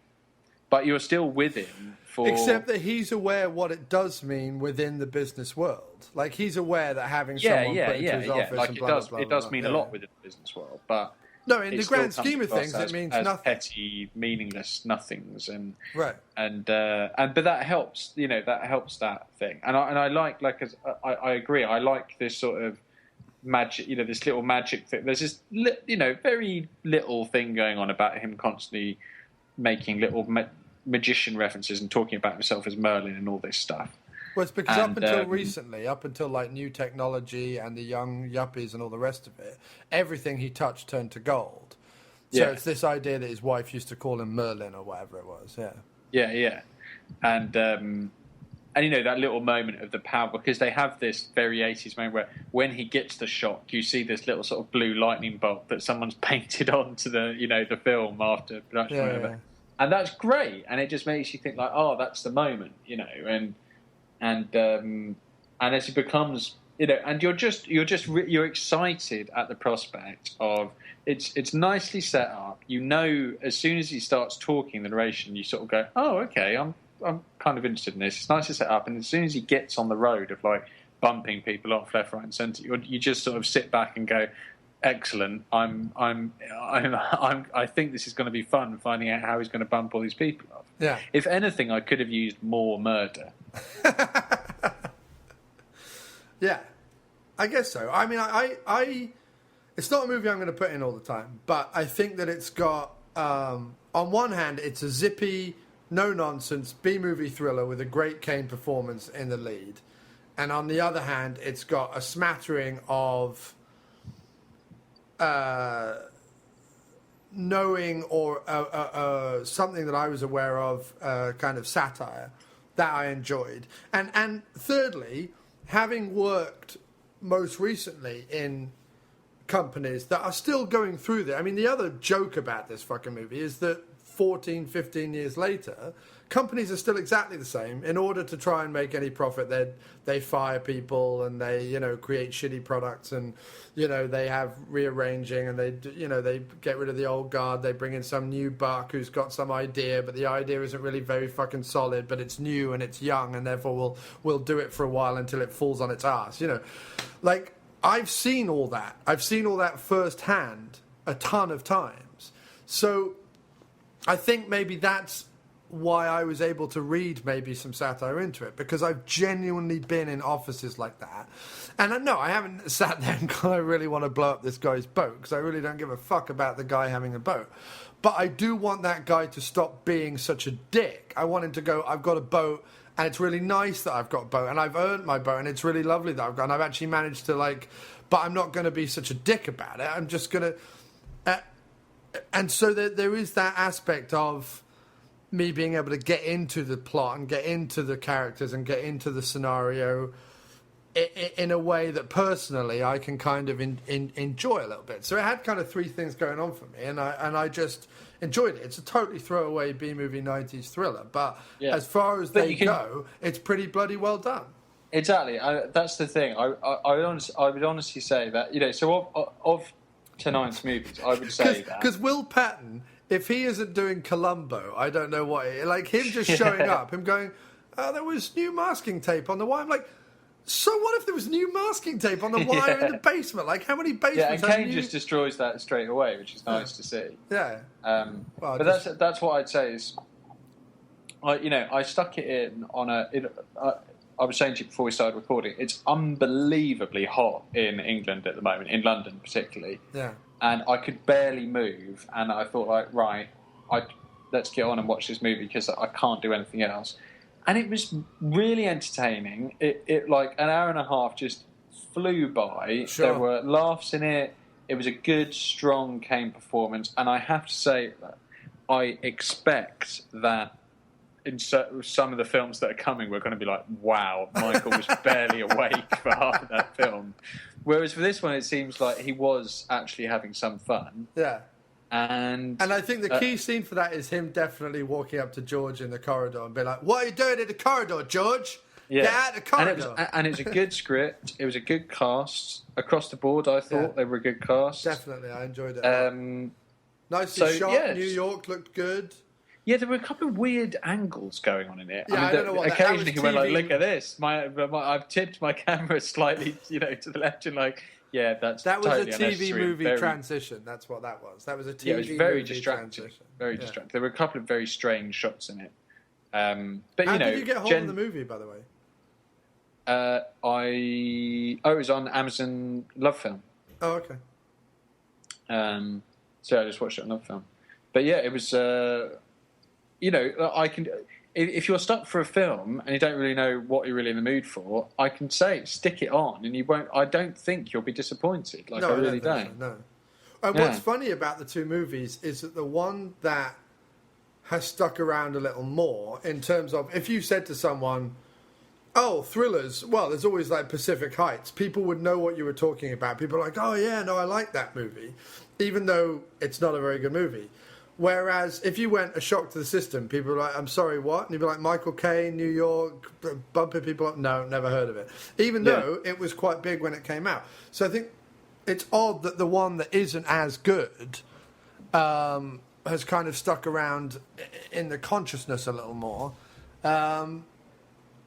G: But you're still with him for...
A: Except that he's aware what it does mean within the business world. Like, he's aware that having someone put into his office
G: like
A: and
G: it does mean a lot within the business world, but...
A: No, in the grand scheme of things, it means nothing.
G: Petty, meaningless nothings, and
A: right,
G: but that helps. That helps that thing, and I like I agree. I like this sort of magic. This little magic thing. There's this very little thing going on about him constantly making little magician references and talking about himself as Merlin and all this stuff.
A: Well, it's because up until recently, up until like new technology and the young yuppies and all the rest of it, everything he touched turned to gold. So it's this idea that his wife used to call him Merlin or whatever it was.
G: Yeah. And that little moment of the power, because they have this very 80s moment where when he gets the shock, you see this little sort of blue lightning bolt that someone's painted onto the film after production, whatever. And that's great, and it just makes you think like, oh, that's the moment, and as it becomes, and you're excited at the prospect of it's nicely set up. As soon as he starts talking, the narration, you sort of go, oh, okay, I'm kind of interested in this. It's nicely set up, and as soon as he gets on the road of like bumping people off left, right, and centre, you just sort of sit back and go, excellent. I think this is going to be fun, finding out how he's going to bump all these people off.
A: Yeah.
G: If anything, I could have used more murder.
A: Yeah, I guess so. I mean, I it's not a movie I'm going to put in all the time, but I think that it's got, on one hand, it's a zippy, no-nonsense B-movie thriller with a great Caine performance in the lead. And on the other hand, it's got a smattering of knowing or something that I was aware of, kind of satire that I enjoyed. And thirdly, having worked most recently in companies that are still going through that. I mean, the other joke about this fucking movie is that 14, 15 years later, companies are still exactly the same. In order to try and make any profit, they fire people and they, create shitty products and, they have rearranging and they get rid of the old guard. They bring in some new buck who's got some idea, but the idea isn't really very fucking solid, but it's new and it's young and therefore we'll do it for a while until it falls on its ass, Like, I've seen all that. I've seen all that firsthand a ton of times. So I think maybe that's why I was able to read maybe some satire into it, because I've genuinely been in offices like that. And no, I haven't sat there and gone, I really want to blow up this guy's boat, because I really don't give a fuck about the guy having a boat. But I do want that guy to stop being such a dick. I want him to go, I've got a boat, and it's really nice that I've got a boat, and I've earned my boat, and it's really lovely that I've got, and I've actually managed to, like, but I'm not going to be such a dick about it. I'm just going to... and so there is that aspect of me being able to get into the plot and get into the characters and get into the scenario in a way that personally I can kind of enjoy a little bit. So it had kind of three things going on for me, and I just enjoyed it. It's a totally throwaway B-movie 90s thriller, but as far as they go, it's pretty bloody well done.
G: Exactly. That's the thing. I would honestly say that, you know, so of tonight's movies, I would say that...
A: Because Will Patton, if he isn't doing Columbo, I don't know what... Like, him just showing up, him going, oh, there was new masking tape on the wire. I'm like... So what if there was new masking tape on the wire in the basement? Like, how many basements?
G: Yeah, and Caine just destroys that straight away, which is nice to see.
A: Yeah.
G: But that's what I'd say is, I stuck it in on I was saying to you before we started recording, it's unbelievably hot in England at the moment, in London particularly.
A: Yeah.
G: And I could barely move, and I thought, like, right, let's get on and watch this movie because I can't do anything else. And it was really entertaining. It like an hour and a half just flew by.
A: Sure.
G: There were laughs in it. It was a good, strong Caine performance. And I have to say that I expect that in some of the films that are coming, we're going to be like, wow, Michael was barely awake for half of that film. Whereas for this one, it seems like he was actually having some fun.
A: Yeah.
G: And
A: I think the key scene for that is him definitely walking up to George in the corridor and be like, what are you doing in the corridor, George?
G: Yeah.
A: Get out of the corridor.
G: And it was a good script. It was a good cast. Across the board, I thought they were a good cast.
A: Definitely, I enjoyed it. Nicely shot. New York looked good.
G: Yeah, there were a couple of weird angles going on in it.
A: Yeah, I don't know what
G: occasionally he went like, look at this. I've tipped my camera slightly, to the left and like... Yeah, that was
A: totally
G: a
A: TV movie transition. That's what that was. That was a TV
G: it was very
A: movie
G: distracting.
A: Transition.
G: Very distracting. There were a couple of very strange shots in it. But
A: how did you get hold of the movie, by the way?
G: It was on Amazon Love Film.
A: Oh, okay.
G: So I just watched it on Love Film. But yeah, it was. I can. If you're stuck for a film and you don't really know what you're really in the mood for, I can say stick it on, and you won't. I don't think you'll be disappointed. Like, no, I really don't.
A: So, no. And what's funny about the two movies is that the one that has stuck around a little more in terms of if you said to someone, "Oh, thrillers," well, there's always like Pacific Heights. People would know what you were talking about. People are like, "Oh yeah, no, I like that movie," even though it's not a very good movie. Whereas if you went A Shock to the System, people were like, I'm sorry, what? And you'd be like, Michael Caine, New York, bumping people up. No, never heard of it. Even though it was quite big when it came out. So I think it's odd that the one that isn't as good has kind of stuck around in the consciousness a little more. But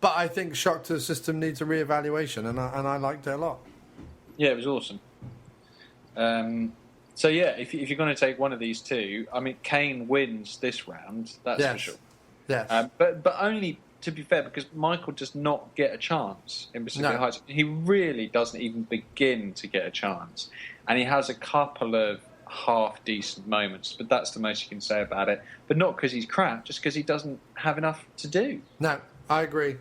A: I think Shock to the System needs a reevaluation, and I liked it a lot.
G: Yeah, it was awesome. So yeah, if you're going to take one of these two, I mean, Caine wins this round, that's for sure.
A: Yes.
G: But only, to be fair, because Michael does not get a chance in Pacific Heights. He really doesn't even begin to get a chance. And he has a couple of half-decent moments, but that's the most you can say about it. But not because he's crap, just because he doesn't have enough to do.
A: No, I agree.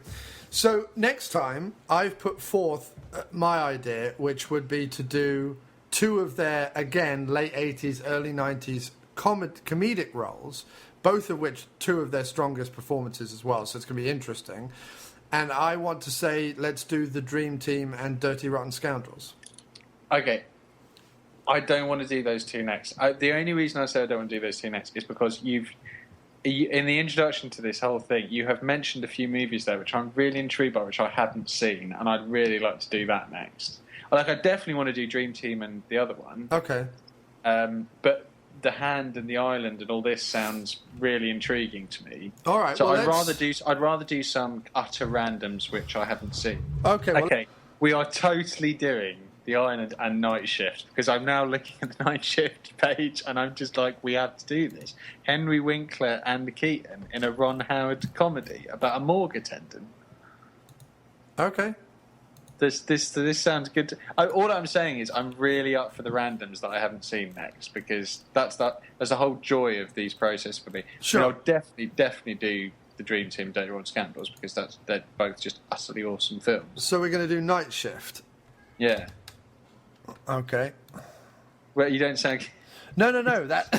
A: So next time, I've put forth my idea, which would be to do two of their, again, late 80s, early 90s comedic roles, both of which two of their strongest performances as well, so it's going to be interesting. And I want to say, let's do The Dream Team and Dirty Rotten Scoundrels.
G: Okay. I don't want to do those two next. The only reason I say I don't want to do those two next is because in the introduction to this whole thing, you have mentioned a few movies there which I'm really intrigued by, which I haven't seen, and I'd really like to do that next. Like, I definitely want to do Dream Team and the other one.
A: Okay.
G: But The Hand and the Island and all this sounds really intriguing to me.
A: All right.
G: So I'd rather do some utter randoms which I haven't seen.
A: Okay.
G: Okay. We are totally doing The Island and Night Shift, because I'm now looking at the Night Shift page and I'm just like, we have to do this. Henry Winkler and Keaton in a Ron Howard comedy about a morgue attendant.
A: Okay.
G: This sounds good. All I'm saying is I'm really up for the randoms that I haven't seen next, because that's the whole joy of these process for me.
A: Sure.
G: I'll definitely do the Dream Team, Dirty Rotten Scandals, because they're both just utterly awesome films.
A: So we're going to do Night Shift.
G: Yeah.
A: Okay.
G: Well, you don't sound...
A: No. That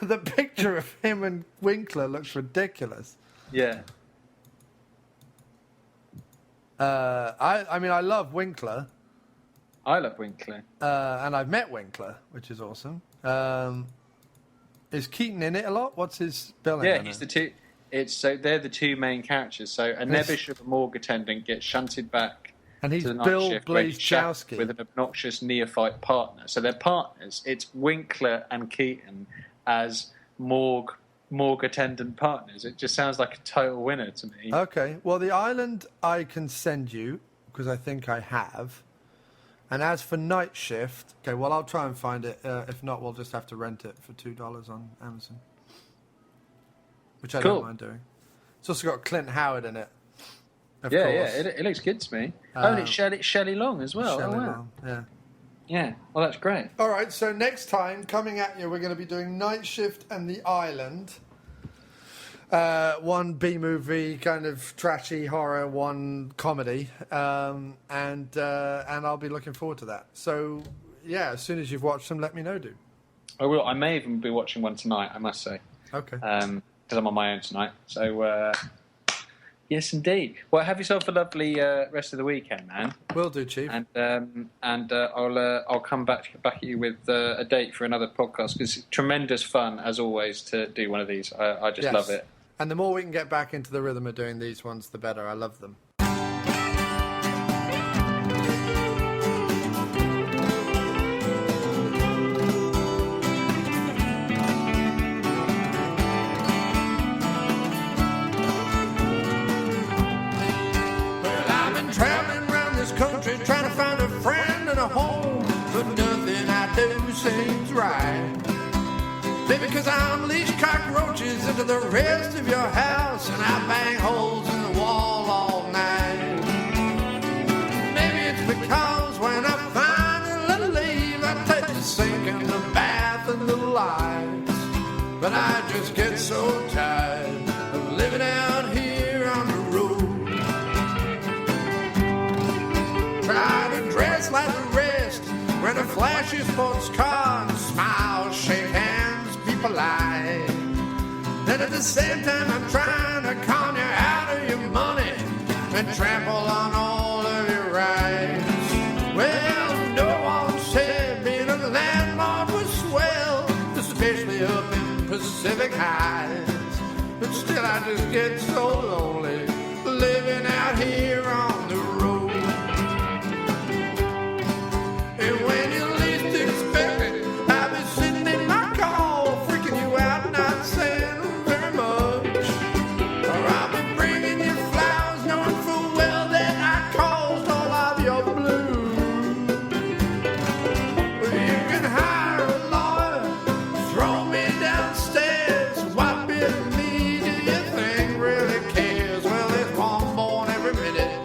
A: the picture of him and Winkler looks ridiculous.
G: Yeah.
A: I love Winkler.
G: I love Winkler.
A: And I've met Winkler, which is awesome. Is Keaton in it a lot? What's his billing?
G: Yeah, he's the two... they're the two main characters. So a nebbish of a morgue attendant gets shunted back,
A: and he's
G: to the night
A: Bill
G: shift where he's
A: Blazkowski
G: with an obnoxious neophyte partner. So they're partners. It's Winkler and Keaton as morgue attendant partners. It just sounds like a total winner to me.
A: Okay, well, The Island I can send you, because I think I have. And as for Night Shift, okay, well, I'll try and find it. If not, we'll just have to rent it for $2 on Amazon, which I don't mind doing. It's also got Clint Howard in it. Of course.
G: It looks good to me. And it's Shelley Long as well.
A: Shelley
G: wow.
A: Long, yeah.
G: Yeah, well, that's great.
A: All right, so next time, coming at you, we're going to be doing Night Shift and The Island. One B-movie, kind of trashy horror, one comedy. And I'll be looking forward to that. So, yeah, as soon as you've watched them, let me know, dude.
G: I will. I may even be watching one tonight, I must say.
A: Okay.
G: Because I'm on my own tonight. So, yes, indeed. Well, have yourself a lovely rest of the weekend, man.
A: Will do, Chief.
G: And I'll come back at you with a date for another podcast, because it's tremendous fun, as always, to do one of these. I just love it.
A: And the more we can get back into the rhythm of doing these ones, the better. I love them. Country trying to find a friend and a home, but nothing I do seems right. Maybe because I unleash cockroaches into the rest of your house, and I bang holes in the wall all night. Maybe it's because when I finally leave, I take the sink and the bath and the lights. But I just get so tired of living out here on the road. Try to dress like the rest, rent a flashy sports car, and smile, shake hands, be polite. Then at the same time I'm trying to con you out of your money and trample on all of your rights. Well, no one said being a landlord was swell, especially up in Pacific Heights. But still I just get so lonely living out here on the road. And when you least expect it, I'll be sitting in my car, freaking you out, not saying very much. Or I'll be bringing you flowers, knowing full well that I caused all of your blues. You can hire a lawyer, throw me downstairs. What bit of me do you think really cares? Well, there's one born every minute.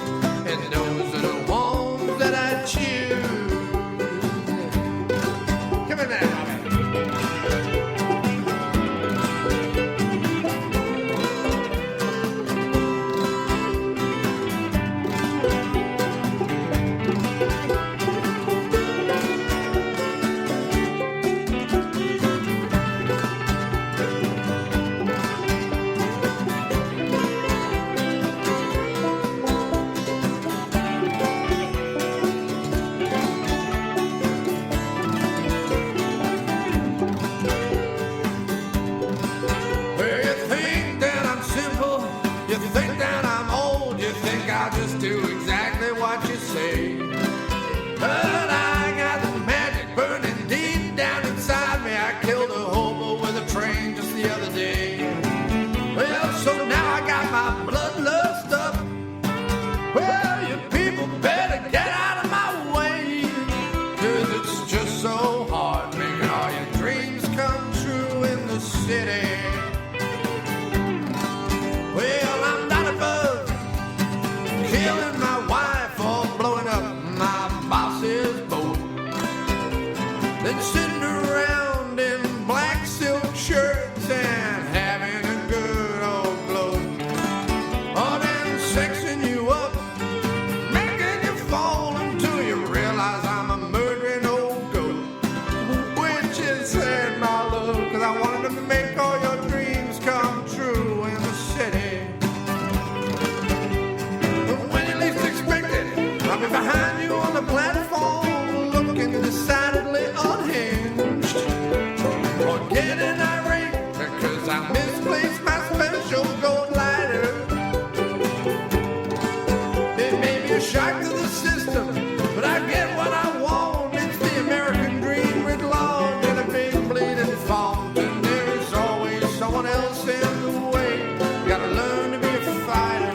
A: back to the system, but I get what I want. It's the American dream writ large in a big bleeding font, and there's always someone else in the way. You gotta learn to be a fighter.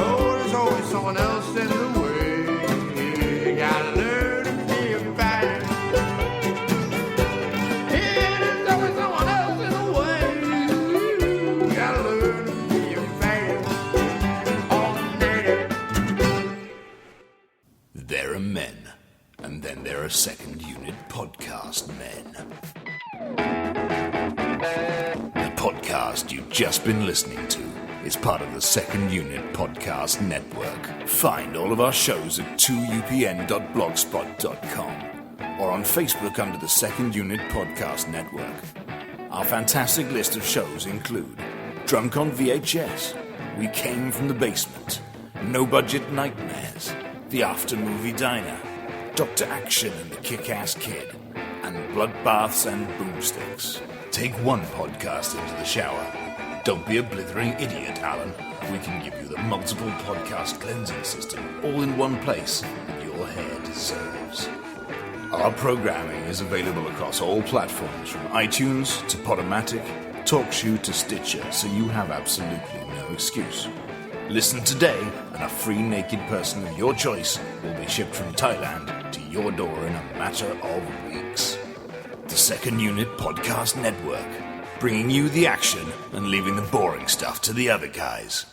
A: Oh, there's always someone else in the way. You gotta learn to be a fighter. Yeah, there's always someone else in the way. You gotta learn to be a fighter.
M: There are men, and then there are second unit podcast men. The podcast you've just been listening to is part of the Second Unit Podcast Network. Find all of our shows at 2upn.blogspot.com or on Facebook under the Second Unit Podcast Network. Our fantastic list of shows include Drunk on VHS, We Came from the Basement, No Budget Nightmares, The After Movie Diner, Dr. Action and the Kick-Ass Kid, and Bloodbaths and Boomsticks. Take one podcast into the shower. Don't be a blithering idiot, Alan. We can give you the multiple podcast cleansing system all in one place that your hair deserves. Our programming is available across all platforms from iTunes to Podomatic, TalkShoe to Stitcher, so you have absolutely no excuse. Listen today, and a free naked person of your choice will be shipped from Thailand to your door in a matter of weeks. The Second Unit Podcast Network, bringing you the action and leaving the boring stuff to the other guys.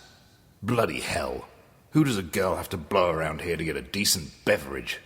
M: Bloody hell. Who does a girl have to blow around here to get a decent beverage?